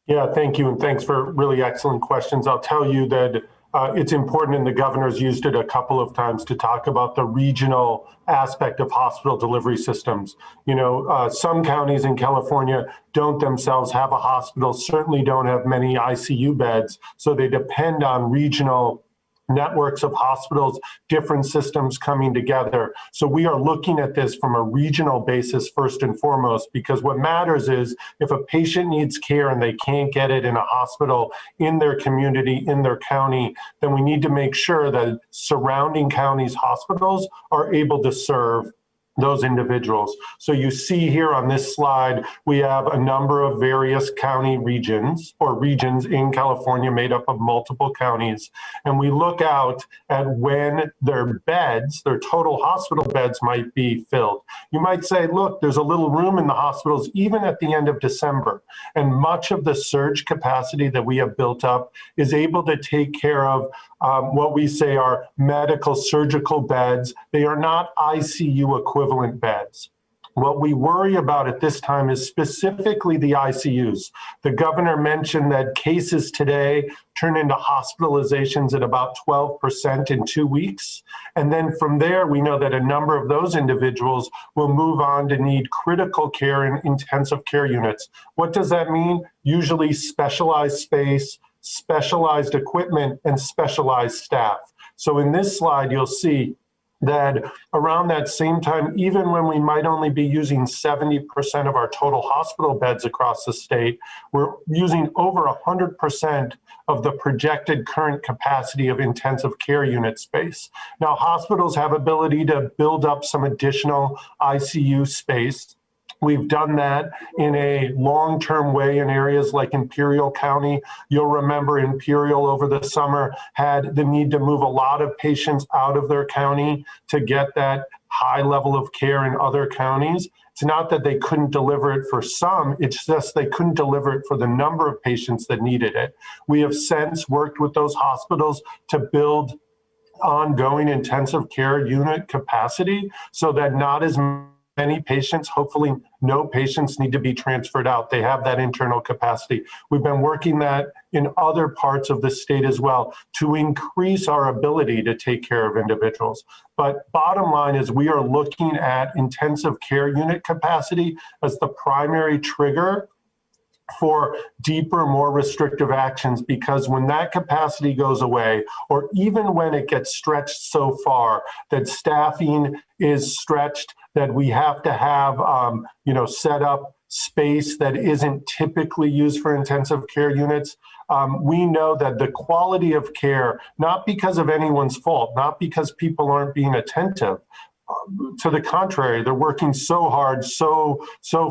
Yeah, thank you. And thanks for really excellent questions. I'll tell you that it's important, and the governor's used it a couple of times to talk about the regional aspect of hospital delivery systems. You know, some counties in California don't themselves have a hospital, certainly don't have many ICU beds, so they depend on regional networks of hospitals, different systems coming together. So we are looking at this from a regional basis first and foremost, because what matters is if a patient needs care and they can't get it in a hospital in their community, in their county, then we need to make sure that surrounding counties' hospitals are able to serve those individuals. So you see here on this slide, we have a number of various county regions or regions in California made up of multiple counties. And we look out at when their beds, their total hospital beds might be filled. You might say, look, there's a little room in the hospitals even at the end of December. And much of the surge capacity that we have built up is able to take care of what we say are medical surgical beds. They are not ICU equivalent beds. What we worry about at this time is specifically the ICUs. The governor mentioned that cases today turn into hospitalizations at about 12% in 2 weeks. And then from there, we know that a number of those individuals will move on to need critical care and intensive care units. What does that mean? Usually specialized space, specialized equipment, and specialized staff. So in this slide, you'll see that around that same time, even when we might only be using 70% of our total hospital beds across the state, we're using over 100% of the projected current capacity of intensive care unit space. Now, hospitals have ability to build up some additional ICU space. We've done that in a long-term way in areas like Imperial County. You'll remember Imperial over the summer had the need to move a lot of patients out of their county to get that high level of care in other counties. It's not that they couldn't deliver it for some, it's just they couldn't deliver it for the number of patients that needed it. We have since worked with those hospitals to build ongoing intensive care unit capacity so that not as many patients, hopefully no patients, need to be transferred out. They have that internal capacity. We've been working that in other parts of the state as well to increase our ability to take care of individuals. But bottom line is we are looking at intensive care unit capacity as the primary trigger for deeper, more restrictive actions, because when that capacity goes away, or even when it gets stretched so far that staffing is stretched, that we have to have, set up space that isn't typically used for intensive care units, we know that the quality of care, not because of anyone's fault, not because people aren't being attentive, to the contrary, they're working so hard, so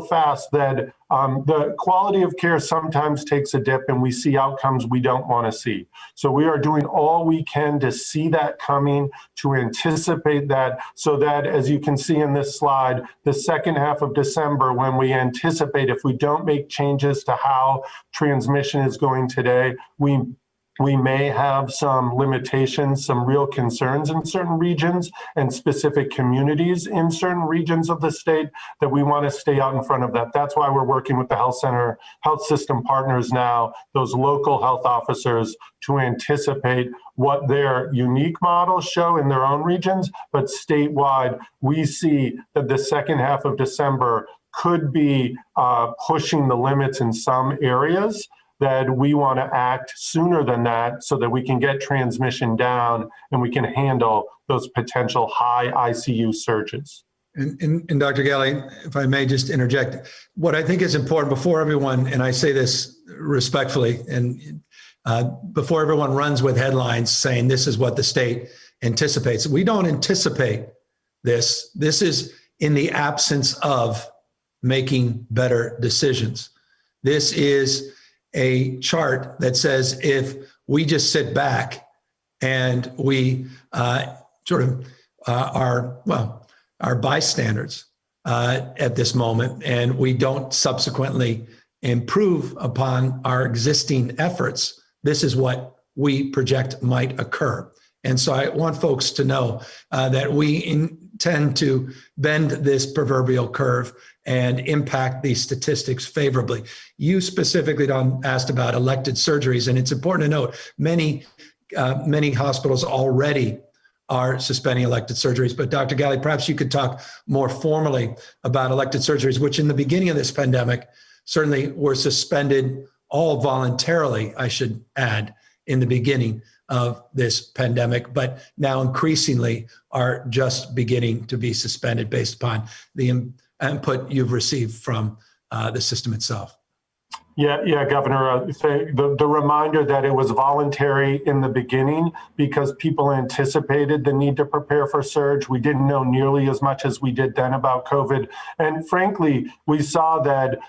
fast that the quality of care sometimes takes a dip and we see outcomes we don't want to see. So we are doing all we can to see that coming, to anticipate that, so that, as you can see in this slide, the second half of December, when we anticipate if we don't make changes to how transmission is going today, we may have some limitations, some real concerns in certain regions and specific communities in certain regions of the state that we want to stay out in front of that. That's why we're working with the health system partners now, those local health officers, to anticipate what their unique models show in their own regions. But statewide, we see that the second half of December could be pushing the limits in some areas, that we want to act sooner than that so that we can get transmission down and we can handle those potential high ICU surges. And Dr. Galley, if I may just interject, what I think is important before everyone, and I say this respectfully, and before everyone runs with headlines saying this is what the state anticipates, we don't anticipate this. This is in the absence of making better decisions. This is a chart that says if we just sit back and we sort of our bystanders at this moment, and we don't subsequently improve upon our existing efforts, this is what we project might occur. And so I want folks to know that we intend to bend this proverbial curve and impact these statistics favorably. You specifically asked about elected surgeries, and it's important to note many hospitals already are suspending elected surgeries. But Dr. Galley, perhaps you could talk more formally about elected surgeries, which in the beginning of this pandemic certainly were suspended all voluntarily, I should add, in the beginning of this pandemic, but now increasingly are just beginning to be suspended based upon the input you've received from the system itself. Yeah, Governor, the reminder that it was voluntary in the beginning because people anticipated the need to prepare for surge. We didn't know nearly as much as we did then about COVID. And frankly, we saw that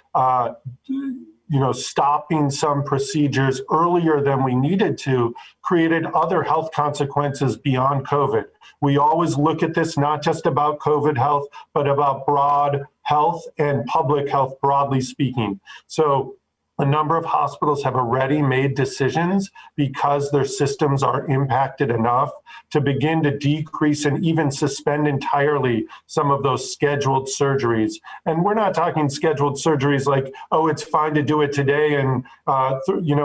stopping some procedures earlier than we needed to created other health consequences beyond COVID. We always look at this not just about COVID health, but about broad health and public health, broadly speaking. So a number of hospitals have already made decisions because their systems are impacted enough to begin to decrease and even suspend entirely some of those scheduled surgeries. And we're not talking scheduled surgeries like, oh, it's fine to do it today and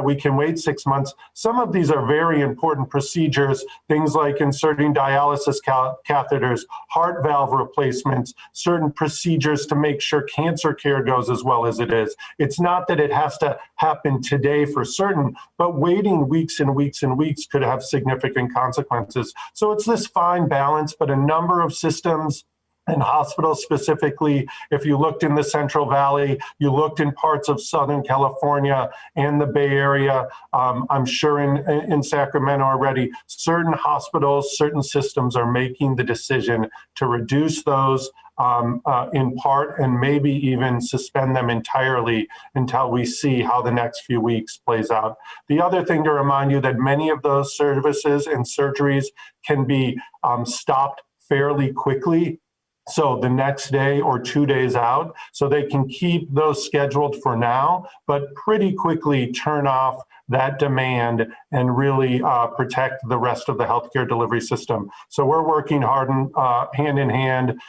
we can wait 6 months. Some of these are very important procedures, things like inserting dialysis catheters, heart valve replacements, certain procedures to make sure cancer care goes as well as it is. It's not that it has to happen today for certain, but waiting weeks and weeks and weeks could have significant consequences. So it's this fine balance, but a number of systems and hospitals specifically, if you looked in the Central Valley, you looked in parts of Southern California and the Bay Area, I'm sure in Sacramento already, certain hospitals, certain systems are making the decision to reduce those in part and maybe even suspend them entirely until we see how the next few weeks plays out. The other thing to remind you that many of those services and surgeries can be stopped fairly quickly. So the next day or 2 days out, so they can keep those scheduled for now, but pretty quickly turn off that demand and really protect the rest of the healthcare delivery system. So we're working hard hand in hand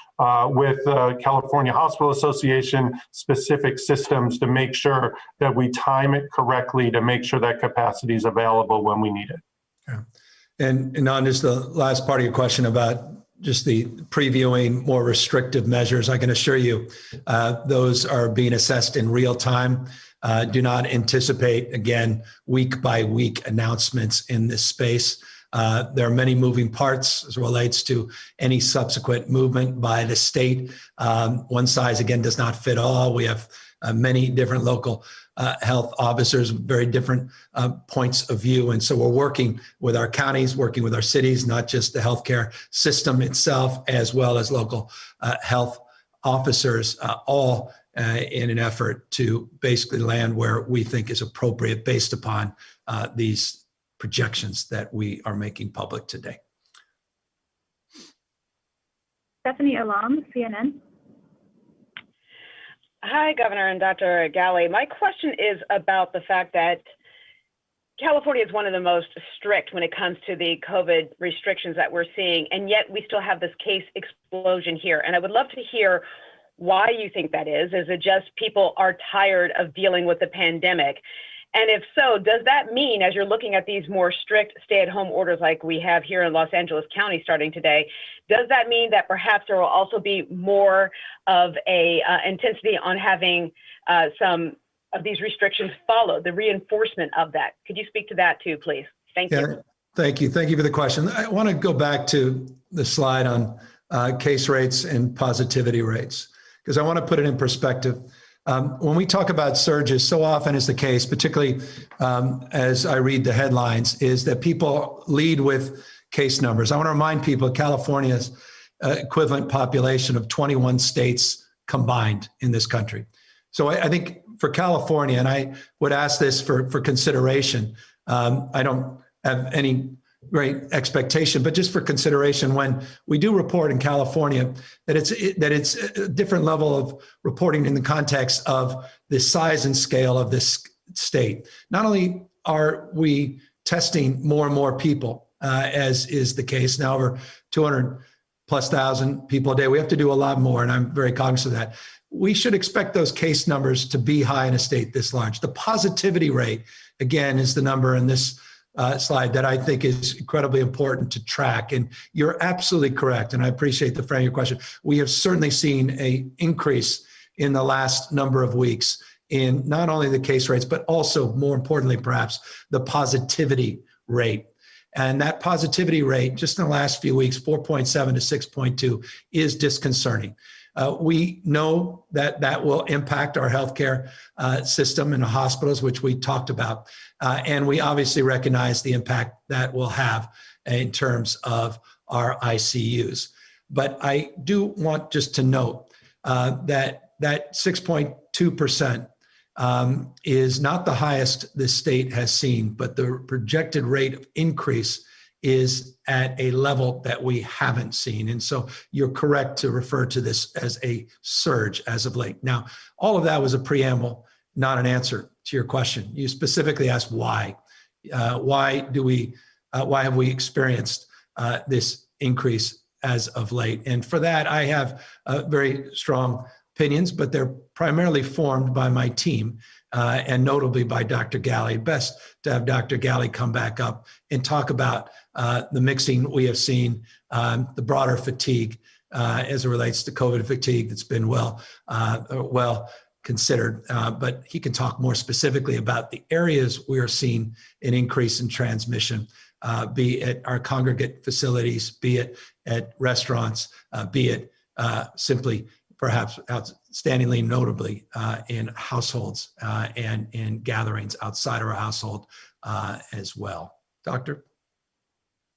with California Hospital Association specific systems to make sure that we time it correctly to make sure that capacity is available when we need it. Yeah. And on just the last part of your question about just the previewing more restrictive measures, I can assure you those are being assessed in real time. Do not anticipate, again, week by week announcements in this space. There are many moving parts as it relates to any subsequent movement by the state. One size, again, does not fit all. We have many different local health officers, very different points of view. And so we're working with our counties, working with our cities, not just the healthcare system itself, as well as local health officers, all in an effort to basically land where we think is appropriate based upon these projections that we are making public today. Stephanie Alam, CNN. Hi, Governor and Dr. Galley. My question is about the fact that California is one of the most strict when it comes to the COVID restrictions that we're seeing, and yet we still have this case explosion here. And I would love to hear why you think that is. Is it just people are tired of dealing with the pandemic? And if so, does that mean, as you're looking at these more strict stay-at-home orders like we have here in Los Angeles County starting today, does that mean that perhaps there will also be more of a intensity on having some of these restrictions followed, the reinforcement of that? Could you speak to that too, please? Thank you. Thank you. Thank you for the question. I want to go back to the slide on case rates and positivity rates, because I want to put it in perspective. When we talk about surges, so often is the case, particularly as I read the headlines, is that people lead with case numbers. I want to remind people California's equivalent population of 21 states combined in this country. So I think for California, and I would ask this for consideration, I don't have any great expectation, but just for consideration, when we do report in California, that it's a different level of reporting in the context of the size and scale of this state. Not only are we testing more and more people, as is the case now, over 200,000+ people a day, we have to do a lot more, and I'm very cognizant of that. We should expect those case numbers to be high in a state this large. The positivity rate, again, is the number in this slide that I think is incredibly important to track. And you're absolutely correct, and I appreciate the frame of your question. We have certainly seen an increase in the last number of weeks in not only the case rates, but also, more importantly, perhaps, the positivity rate. And that positivity rate, just in the last few weeks, 4.7 to 6.2, is disconcerting. We know that that will impact our healthcare system and hospitals, which we talked about. And we obviously recognize the impact that will have in terms of our ICUs. But I do want just to note that 6.2% is not the highest this state has seen, but the projected rate of increase is at a level that we haven't seen. And so you're correct to refer to this as a surge as of late. Now, all of that was a preamble, not an answer to your question. You specifically asked why. Why have we experienced this increase as of late? And for that, I have very strong opinions, but they're primarily formed by my team, and notably by Dr. Galley. Best to have Dr. Galley come back up and talk about the mixing we have seen, the broader fatigue as it relates to COVID fatigue that's been well considered. But he can talk more specifically about the areas we are seeing an increase in transmission, be it our congregate facilities, be it at restaurants, be it simply perhaps outstandingly notably in households and in gatherings outside our household as well. Doctor?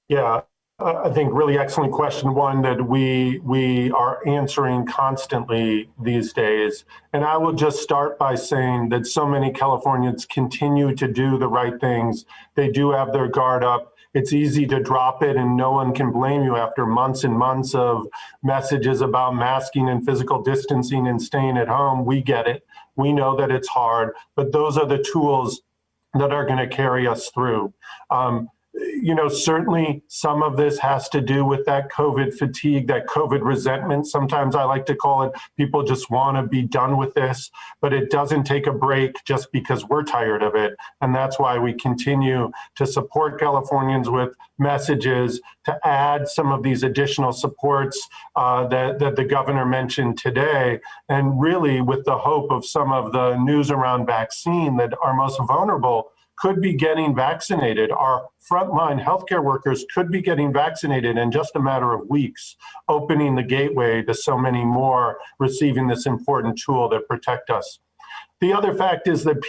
Yeah, I think really excellent question, one that we are answering constantly these days. And I will just start by saying that so many Californians continue to do the right things. They do have their guard up. It's easy to drop it, and no one can blame you after months and months of messages about masking and physical distancing and staying at home. We get it. We know that it's hard, but those are the tools that are going to carry us through. Certainly some of this has to do with that COVID fatigue, that COVID resentment. Sometimes I like to call it, people just want to be done with this, but it doesn't take a break just because we're tired of it. And that's why we continue to support Californians with messages to add some of these additional supports that the governor mentioned today. And really with the hope of some of the news around vaccine that are most vulnerable could be getting vaccinated. Our frontline healthcare workers could be getting vaccinated in just a matter of weeks, opening the gateway to so many more receiving this important tool that protect us. The other fact is that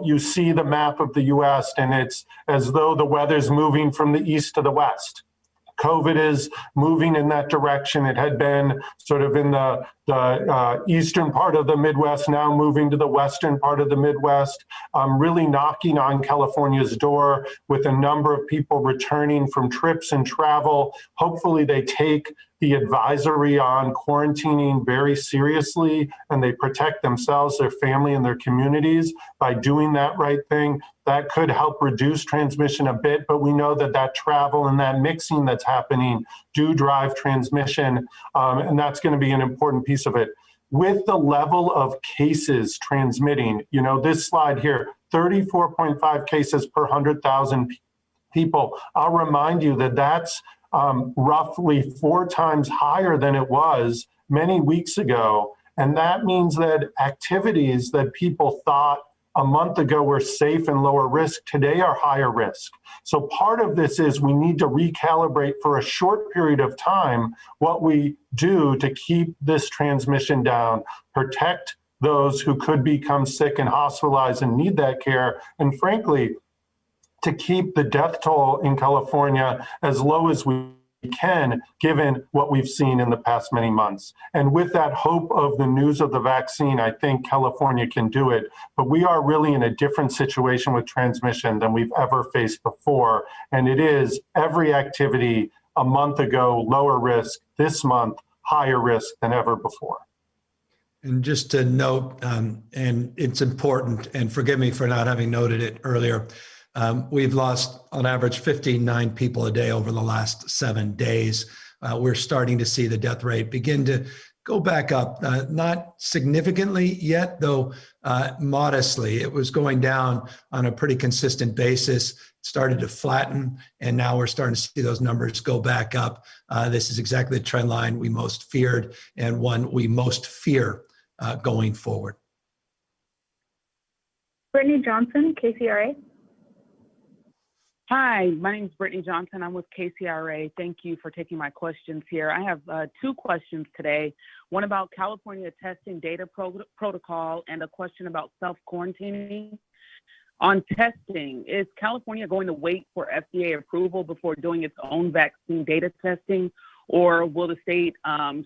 you see the map of the US and it's as though the weather's moving from the east to the west. COVID is moving in that direction. It had been sort of in the eastern part of the Midwest, now moving to the western part of the Midwest, really knocking on California's door with a number of people returning from trips and travel. Hopefully they take the advisory on quarantining very seriously and they protect themselves, their family, and their communities by doing that right thing. That could help reduce transmission a bit, but we know that travel and that mixing that's happening do drive transmission, and that's going to be an important piece of it. With the level of cases transmitting, this slide here, 34.5 cases per 100,000 people. I'll remind you that that's roughly 4 times higher than it was many weeks ago. And that means that activities that people thought a month ago were safe and lower risk today are higher risk. So part of this is we need to recalibrate for a short period of time what we do to keep this transmission down, protect those who could become sick and hospitalized and need that care, and frankly, to keep the death toll in California as low as we can, given what we've seen in the past many months. And with that hope of the news of the vaccine, I think California can do it. But we are really in a different situation with transmission than we've ever faced before. And it is every activity a month ago, lower risk, this month, higher risk than ever before. And just to note, and it's important, and forgive me for not having noted it earlier, we've lost on average 59 people a day over the last 7 days. We're starting to see the death rate begin to go back up, not significantly yet, though modestly. It was going down on a pretty consistent basis, started to flatten, and now we're starting to see those numbers go back up. This is exactly the trend line we most feared and one we most fear going forward. Brittany Johnson, KCRA. Hi, my name is Brittany Johnson. I'm with KCRA. Thank you for taking my questions here. I have two questions today, one about California testing data protocol and a question about self-quarantining. On testing, is California going to wait for FDA approval before doing its own vaccine data testing, or will the state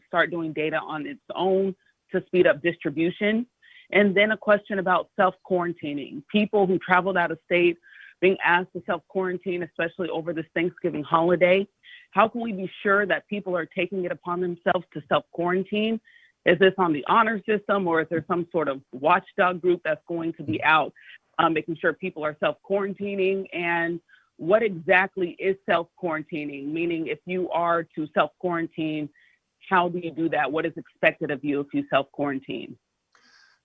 start doing data on its own to speed up distribution? And then a question about self-quarantining. People who traveled out of state being asked to self-quarantine, especially over this Thanksgiving holiday. How can we be sure that people are taking it upon themselves to self-quarantine? Is this on the honor system, or is there some sort of watchdog group that's going to be out making sure people are self-quarantining? And what exactly is self-quarantining? Meaning, if you are to self-quarantine, how do you do that? What is expected of you if you self-quarantine?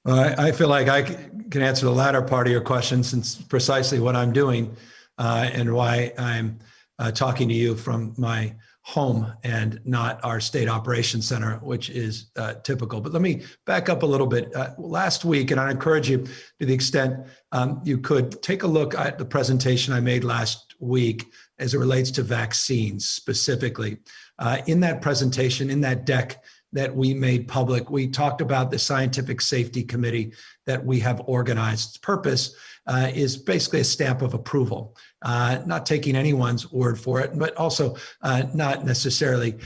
I feel like I can answer the latter part of your question, since precisely what I'm doing and why I'm talking to you from my home and not our state operations center, which is typical. But let me back up a little bit. Last week, and I encourage you to the extent you could take a look at the presentation I made last week as it relates to vaccines specifically. In that presentation, in that deck that we made public, we talked about the Scientific Safety Committee that we have organized. Its purpose is basically a stamp of approval, not taking anyone's word for it, but also not necessarily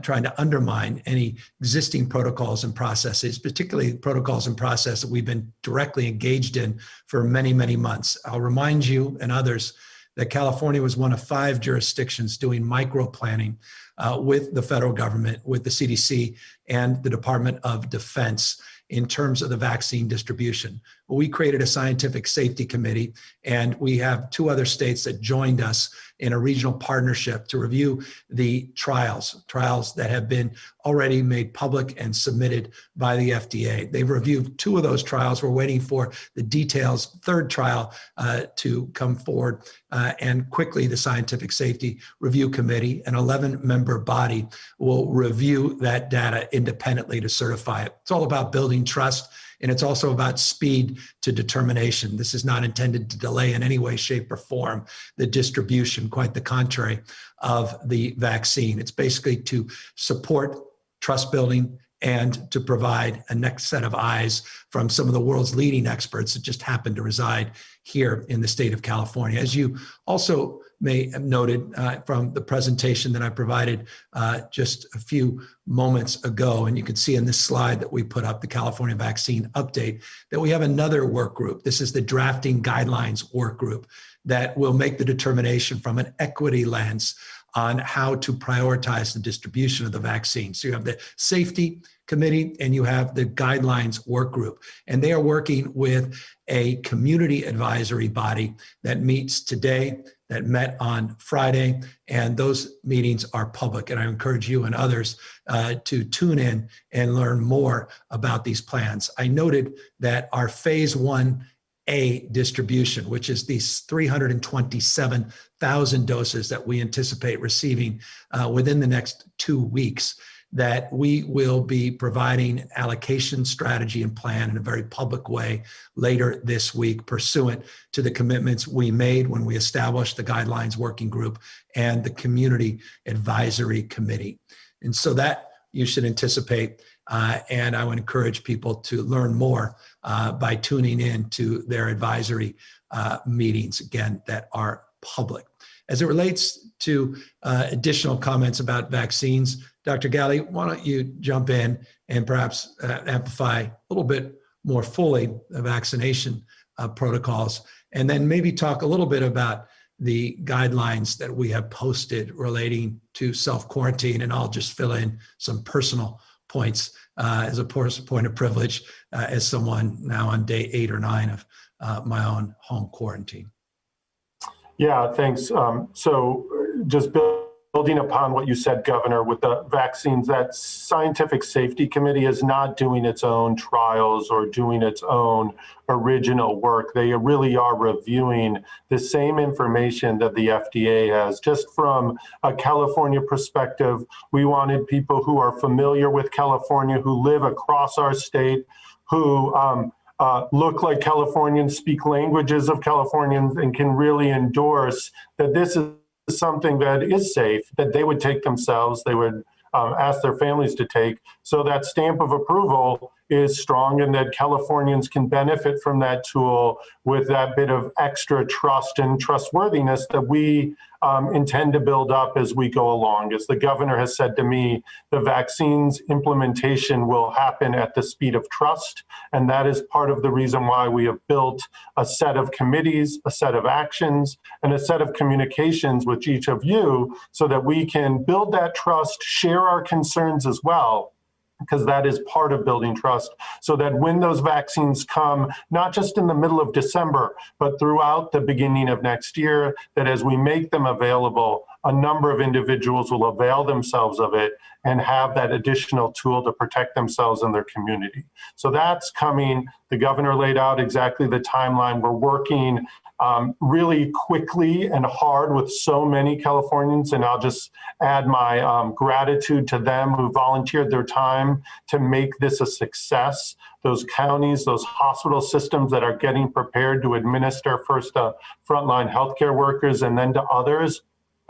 trying to undermine any existing protocols and processes, particularly protocols and process that we've been directly engaged in for many, many months. I'll remind you and others that California was one of 5 jurisdictions doing micro planning with the federal government, with the CDC and the Department of Defense in terms of the vaccine distribution. We created a scientific safety committee, and we have 2 other states that joined us in a regional partnership to review the trials that have been already made public and submitted by the FDA. They've reviewed 2 of those trials. We're waiting for the details, 3rd trial to come forward, and quickly the Scientific Safety Review Committee, an 11-member body, will review that data independently to certify it. It's all about building trust, and it's also about speed to determination. This is not intended to delay in any way, shape, or form the distribution, quite the contrary, of the vaccine. It's basically to support trust building and to provide a next set of eyes from some of the world's leading experts that just happen to reside here in the state of California. As you also may have noted from the presentation that I provided just a few moments ago, and you can see in this slide that we put up, the California Vaccine Update, that we have another work group. This is the Drafting Guidelines work group that will make the determination from an equity lens on how to prioritize the distribution of the vaccine. So you have the safety committee and you have the guidelines work group, and they are working with a community advisory body that meets today, that met on Friday, and those meetings are public. And I encourage you and others to tune in and learn more about these plans. I noted that our phase 1A distribution, which is these 327,000 doses that we anticipate receiving within the next 2 weeks, that we will be providing allocation strategy and plan in a very public way later this week, pursuant to the commitments we made when we established the Guidelines Working Group and the Community Advisory Committee. And so that you should anticipate, and I would encourage people to learn more by tuning in to their advisory meetings, again, that are public. As it relates to additional comments about vaccines, Dr. Galley, why don't you jump in and perhaps amplify a little bit more fully the vaccination protocols, and then maybe talk a little bit about the guidelines that we have posted relating to self-quarantine, and I'll just fill in some personal points as a point of privilege as someone now on day 8 or 9 of my own home quarantine. Yeah, thanks. So just building upon what you said, Governor, with the vaccines, that scientific safety committee is not doing its own trials or doing its own original work. They really are reviewing the same information that the FDA has. Just from a California perspective, we wanted people who are familiar with California, who live across our state, who look like Californians, speak languages of Californians, and can really endorse that this is something that is safe, that they would take themselves, they would ask their families to take. So that stamp of approval is strong, and that Californians can benefit from that tool with that bit of extra trust and trustworthiness that we intend to build up as we go along. As the governor has said to me, the vaccines implementation will happen at the speed of trust. And that is part of the reason why we have built a set of committees, a set of actions, and a set of communications with each of you so that we can build that trust, share our concerns as well, because that is part of building trust, so that when those vaccines come, not just in the middle of December, but throughout the beginning of next year, that as we make them available, a number of individuals will avail themselves of it and have that additional tool to protect themselves and their community. So that's coming. The governor laid out exactly the timeline. We're working really quickly and hard with so many Californians, and I'll just add my gratitude to them who volunteered their time to make this a success. Those counties, those hospital systems that are getting prepared to administer first to frontline healthcare workers and then to others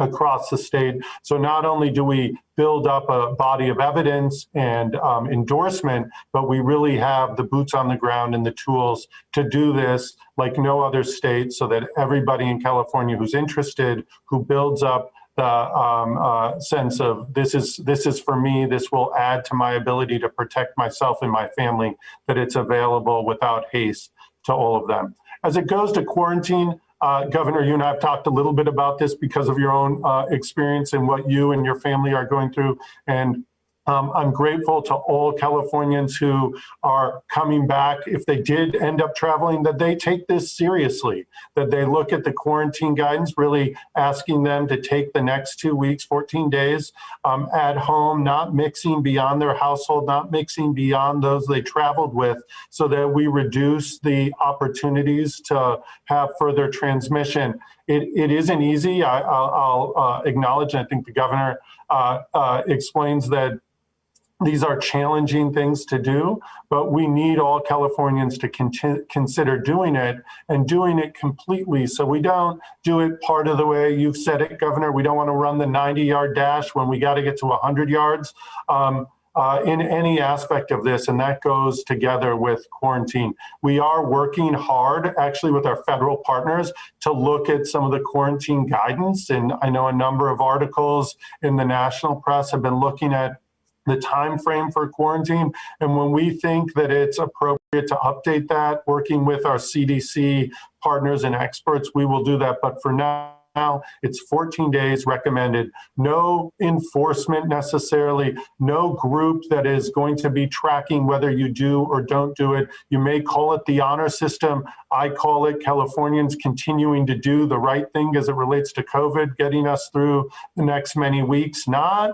across the state. So not only do we build up a body of evidence and endorsement, but we really have the boots on the ground and the tools to do this like no other state, so that everybody in California who's interested, who builds up the sense of this is for me, this will add to my ability to protect myself and my family, that it's available without haste to all of them. As it goes to quarantine, Governor, you and I have talked a little bit about this because of your own experience and what you and your family are going through. And I'm grateful to all Californians who are coming back. If they did end up traveling, that they take this seriously, that they look at the quarantine guidance, really asking them to take the next 2 weeks, 14 days at home, not mixing beyond their household, not mixing beyond those they traveled with, so that we reduce the opportunities to have further transmission. It isn't easy. I'll acknowledge, and I think the governor explains that these are challenging things to do, but we need all Californians to consider doing it, and doing it completely. So we don't do it part of the way. You've said it, Governor. We don't want to run the 90-yard dash when we got to get to 100 yards in any aspect of this, and that goes together with quarantine. We are working hard, actually, with our federal partners to look at some of the quarantine guidance, and I know a number of articles in the national press have been looking at the time frame for quarantine. And when we think that it's appropriate to update that, working with our CDC partners and experts, we will do that. But for now, it's 14 days recommended. No enforcement necessarily, no group that is going to be tracking whether you do or don't do it. You may call it the honor system. I call it Californians continuing to do the right thing as it relates to COVID, getting us through the next many weeks, not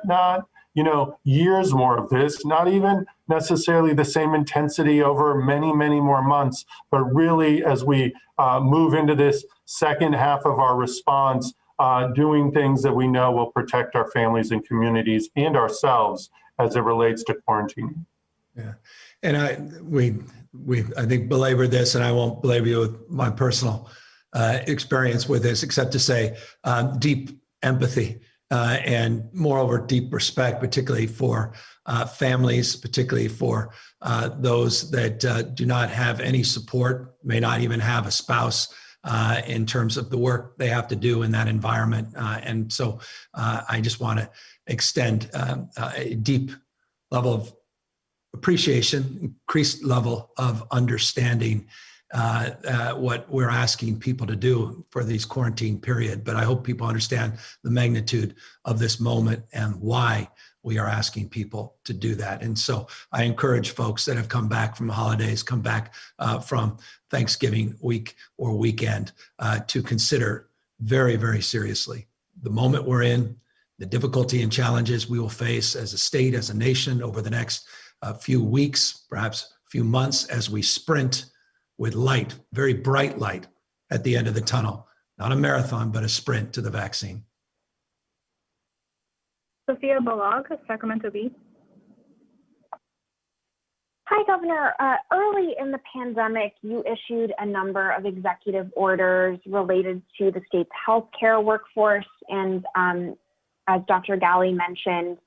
years more of this, not even necessarily the same intensity over many, many more months, but really as we move into this second half of our response, doing things that we know will protect our families and communities and ourselves as it relates to quarantining. Yeah, and we I think belabored this, and I won't belabor you with my personal experience with this, except to say deep empathy. And moreover, deep respect, particularly for families, particularly for those that do not have any support, may not even have a spouse in terms of the work they have to do in that environment. And so I just want to extend a deep level of appreciation, increased level of understanding what we're asking people to do for these quarantine period. But I hope people understand the magnitude of this moment and why we are asking people to do that. And so I encourage folks that have come back from the holidays, come back from Thanksgiving week or weekend to consider very, very seriously the moment we're in, the difficulty and challenges we will face as a state, as a nation over the next few weeks, perhaps a few months, as we sprint with light, very bright light at the end of the tunnel. Not a marathon, but a sprint to the vaccine. Sophia Balog, Sacramento Bee. Hi, Governor. Early in the pandemic, you issued a number of executive orders related to the state's healthcare workforce. And as Dr. Galley mentioned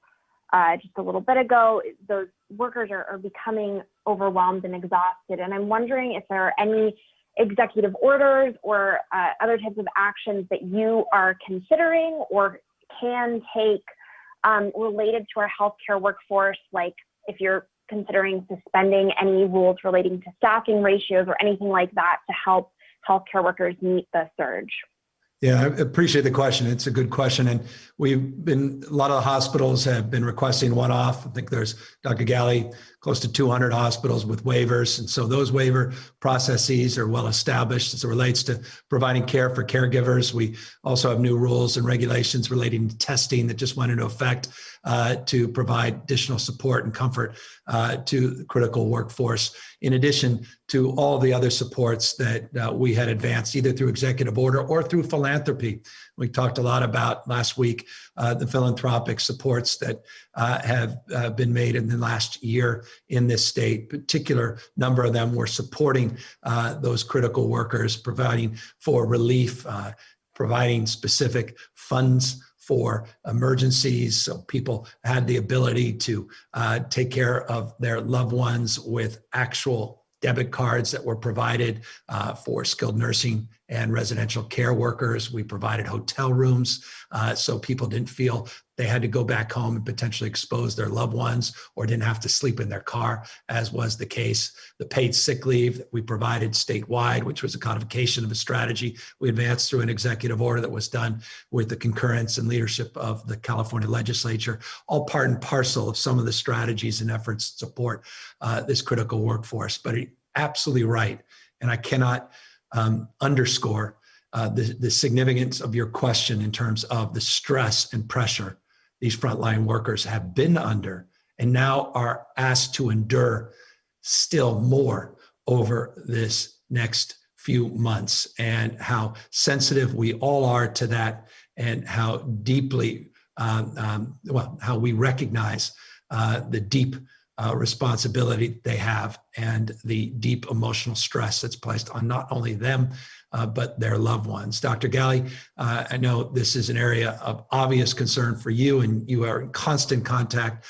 just a little bit ago, those workers are becoming overwhelmed and exhausted. And I'm wondering if there are any executive orders or other types of actions that you are considering or can take related to our healthcare workforce, like if you're considering suspending any rules relating to staffing ratios or anything like that to help healthcare workers meet the surge. Yeah, I appreciate the question. It's a good question. And a lot of the hospitals have been requesting one-off. I think there's, Dr. Galley, close to 200 hospitals with waivers. And so those waiver processes are well established as it relates to providing care for caregivers. We also have new rules and regulations relating to testing that just went into effect to provide additional support and comfort to the critical workforce, in addition to all the other supports that we had advanced either through executive order or through philanthropy. We talked a lot about last week the philanthropic supports that have been made in the last year in this state. Particular number of them were supporting those critical workers, providing for relief, providing specific funds for emergencies, so people had the ability to take care of their loved ones with actual debit cards that were provided for skilled nursing and residential care workers. We provided hotel rooms so people didn't feel they had to go back home and potentially expose their loved ones or didn't have to sleep in their car, as was the case. The paid sick leave that we provided statewide, which was a codification of a strategy we advanced through an executive order that was done with the concurrence and leadership of the California legislature, all part and parcel of some of the strategies and efforts to support this critical workforce. But you're absolutely right. And I cannot underscore the significance of your question in terms of the stress and pressure these frontline workers have been under and now are asked to endure still more over this next few months, and how sensitive we all are to that, and how deeply, how we recognize the deep responsibility they have and the deep emotional stress that's placed on not only them, but their loved ones. Dr. Galley, I know this is an area of obvious concern for you, and you are in constant contact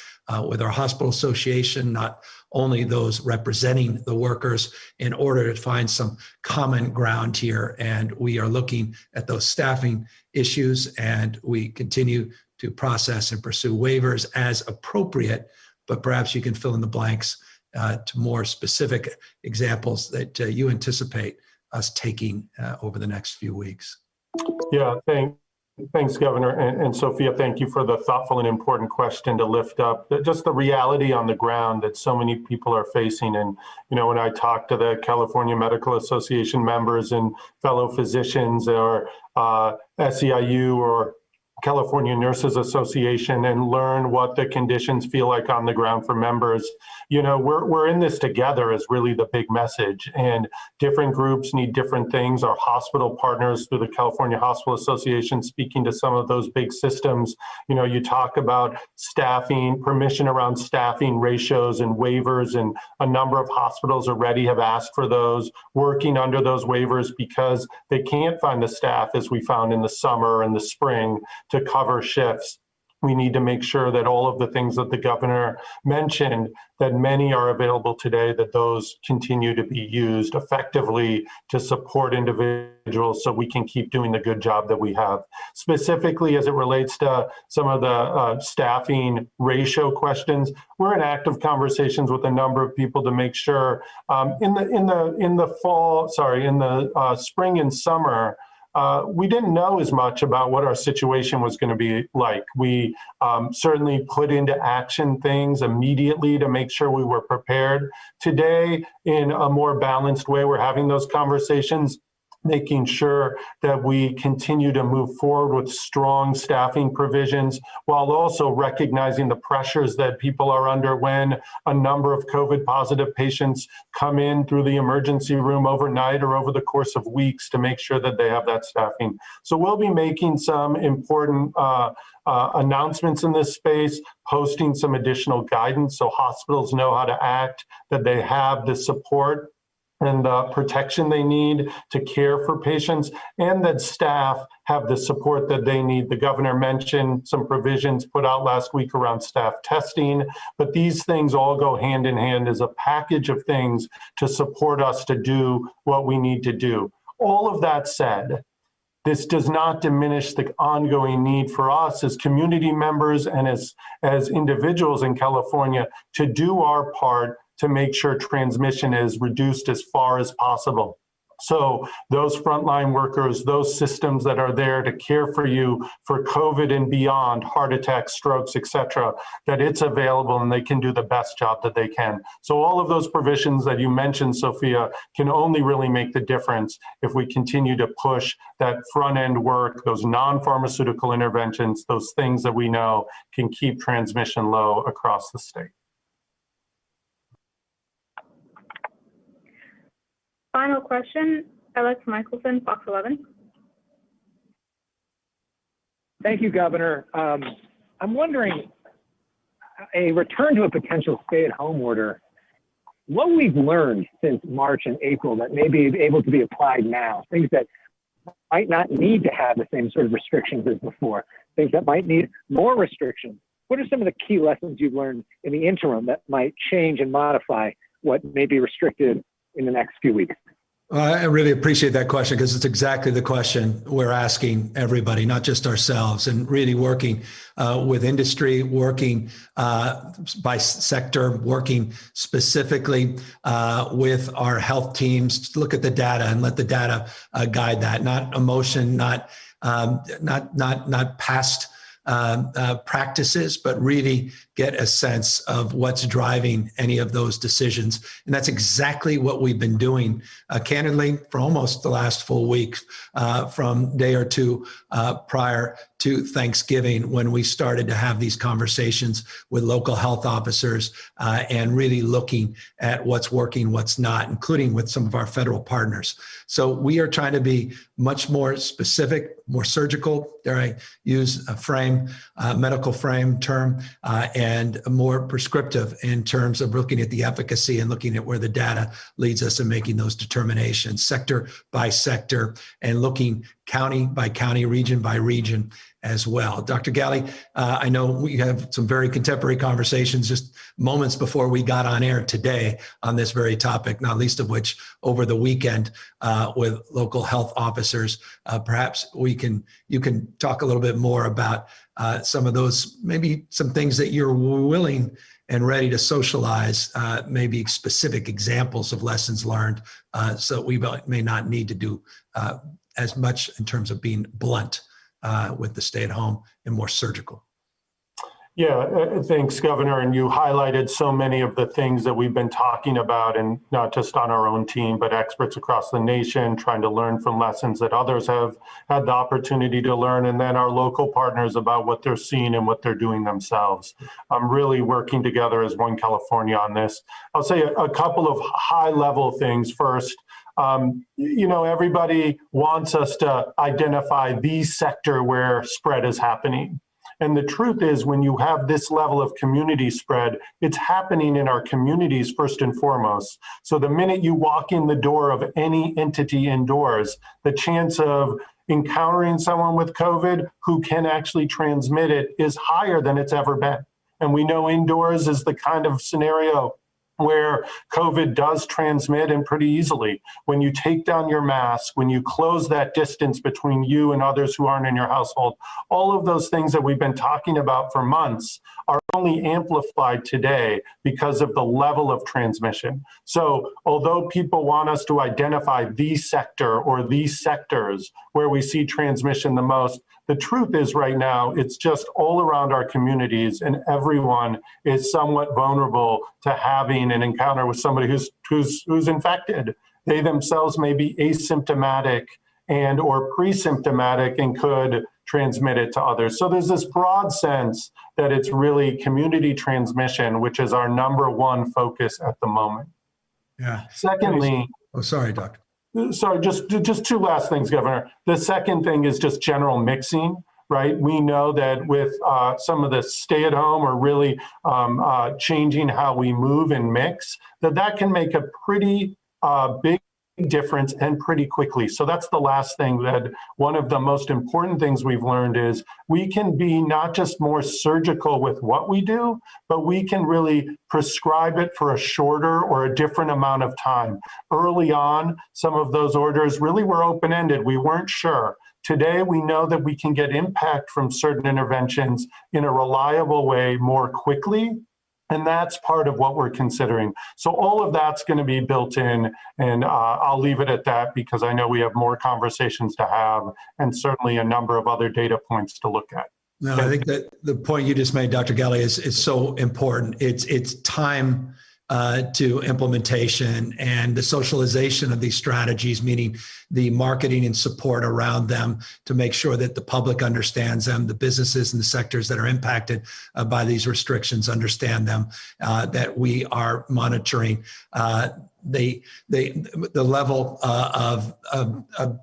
with our hospital association, not only those representing the workers, in order to find some common ground here. And we are looking at those staffing issues, and we continue to process and pursue waivers as appropriate, but perhaps you can fill in the blanks to more specific examples that you anticipate us taking over the next few weeks. Yeah, thanks, Governor. And Sophia, thank you for the thoughtful and important question to lift up. Just the reality on the ground that so many people are facing. And, you know, when I talk to the California Medical Association members and fellow physicians, or SEIU or California Nurses Association, and learn what the conditions feel like on the ground for members. You know, we're in this together is really the big message, and different groups need different things. Our hospital partners through the California Hospital Association, speaking to some of those big systems, you know, you talk about staffing, permission around staffing ratios and waivers, and a number of hospitals already have asked for those, working under those waivers because they can't find the staff, as we found in the summer and the spring, to cover shifts. We need to make sure that all of the things that the governor mentioned, that many are available today, that those continue to be used effectively to support individuals so we can keep doing the good job that we have. Specifically, as it relates to some of the staffing ratio questions, we're in active conversations with a number of people to make sure in the spring and summer, we didn't know as much about what our situation was going to be like. We certainly put into action things immediately to make sure we were prepared. Today, in a more balanced way, we're having those conversations, making sure that we continue to move forward with strong staffing provisions while also recognizing the pressures that people are under when a number of COVID positive patients come in through the emergency room overnight or over the course of weeks to make sure that they have that staffing. So we'll be making some important announcements in this space, posting some additional guidance so hospitals know how to act, that they have the support and the protection they need to care for patients, and that staff have the support that they need. The governor mentioned some provisions put out last week around staff testing, but these things all go hand in hand as a package of things to support us to do what we need to do. All of that said, this does not diminish the ongoing need for us as community members and as individuals in California to do our part to make sure transmission is reduced as far as possible. So those frontline workers, those systems that are there to care for you for COVID and beyond, heart attacks, strokes, et cetera, that it's available and they can do the best job that they can. So all of those provisions that you mentioned, Sophia, can only really make the difference if we continue to push that front end work, those non-pharmaceutical interventions, those things that we know can keep transmission low across the state. Final question, Alex Michelson, Fox 11. Thank you, Governor. I'm wondering, a return to a potential stay-at-home order, what we've learned since March and April that may be able to be applied now, things that might not need to have the same sort of restrictions as before, things that might need more restrictions. What are some of the key lessons you've learned in the interim that might change and modify what may be restricted in the next few weeks? I really appreciate that question because it's exactly the question we're asking everybody, not just ourselves, and really working with industry, working by sector, working specifically with our health teams to look at the data and let the data guide that, not emotion, not past practices, but really get a sense of what's driving any of those decisions. And that's exactly what we've been doing, candidly, for almost the last full week, from day or two prior to Thanksgiving, when we started to have these conversations with local health officers and really looking at what's working, what's not, including with some of our federal partners. So we are trying to be much more specific, more surgical, dare I use a frame, medical frame term, and more prescriptive in terms of looking at the efficacy and looking at where the data leads us in making those determinations, sector by sector, and looking county by county, region by region as well. Dr. Galley, I know we have some very contemporary conversations just moments before we got on air today on this very topic, not least of which over the weekend with local health officers. Perhaps you can talk a little bit more about some of those, maybe some things that you're willing and ready to socialize, maybe specific examples of lessons learned, so we may not need to do as much in terms of being blunt with the stay-at-home and more surgical. Yeah, thanks, Governor. And you highlighted so many of the things that we've been talking about, and not just on our own team, but experts across the nation trying to learn from lessons that others have had the opportunity to learn, and then our local partners about what they're seeing and what they're doing themselves. I'm really working together as One California on this. I'll say a couple of high-level things first. Everybody wants us to identify the sector where spread is happening. And the truth is, when you have this level of community spread, it's happening in our communities first and foremost. So the minute you walk in the door of any entity indoors, the chance of encountering someone with COVID who can actually transmit it is higher than it's ever been. And we know indoors is the kind of scenario where COVID does transmit and pretty easily. When you take down your mask, when you close that distance between you and others who aren't in your household, all of those things that we've been talking about for months are only amplified today because of the level of transmission. So although people want us to identify the sector or these sectors where we see transmission the most, the truth is right now, it's just all around our communities, and everyone is somewhat vulnerable to having an encounter with somebody who's infected. They themselves may be asymptomatic and or pre-symptomatic and could transmit it to others. So there's this broad sense that it's really community transmission, which is our number one focus at the moment. Yeah. Secondly, oh, sorry, Doctor. Sorry, just two last things, Governor. The second thing is just general mixing, right? We know that with some of the stay-at-home or really changing how we move and mix, that can make a pretty big difference and pretty quickly. So that's the last thing, that one of the most important things we've learned is we can be not just more surgical with what we do, but we can really prescribe it for a shorter or a different amount of time. Early on, some of those orders really were open-ended. We weren't sure. Today, we know that we can get impact from certain interventions in a reliable way more quickly. And that's part of what we're considering. So all of that's going to be built in, and I'll leave it at that because I know we have more conversations to have and certainly a number of other data points to look at. No, I think that the point you just made, Dr. Galley, is so important. It's time to implementation and the socialization of these strategies, meaning the marketing and support around them to make sure that the public understands them, the businesses and the sectors that are impacted by these restrictions understand them, that we are monitoring the level of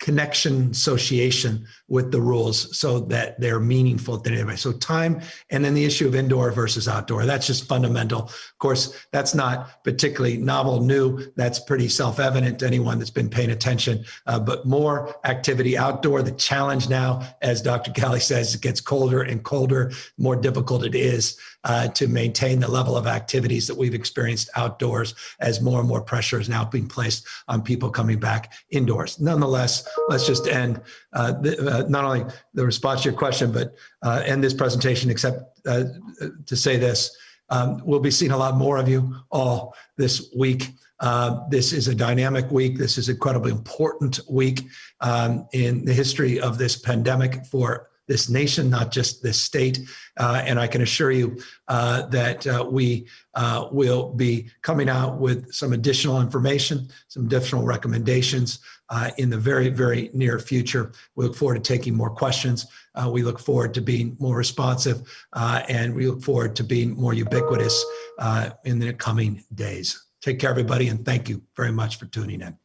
connection association with the rules so that they're meaningful to anybody. So time, and then the issue of indoor versus outdoor, that's just fundamental. Of course, that's not particularly novel, new. That's pretty self-evident to anyone that's been paying attention, but more activity outdoor. The challenge now, as Dr. Galley says, it gets colder and colder, more difficult it is to maintain the level of activities that we've experienced outdoors as more and more pressure is now being placed on people coming back indoors. Nonetheless, let's just end not only the response to your question, but end this presentation, except to say this. We'll be seeing a lot more of you all this week. This is a dynamic week. This is an incredibly important week in the history of this pandemic for this nation, not just this state. And I can assure you that we will be coming out with some additional information, some additional recommendations in the very, very near future. We look forward to taking more questions. We look forward to being more responsive, and we look forward to being more ubiquitous in the coming days. Take care, everybody, and thank you very much for tuning in.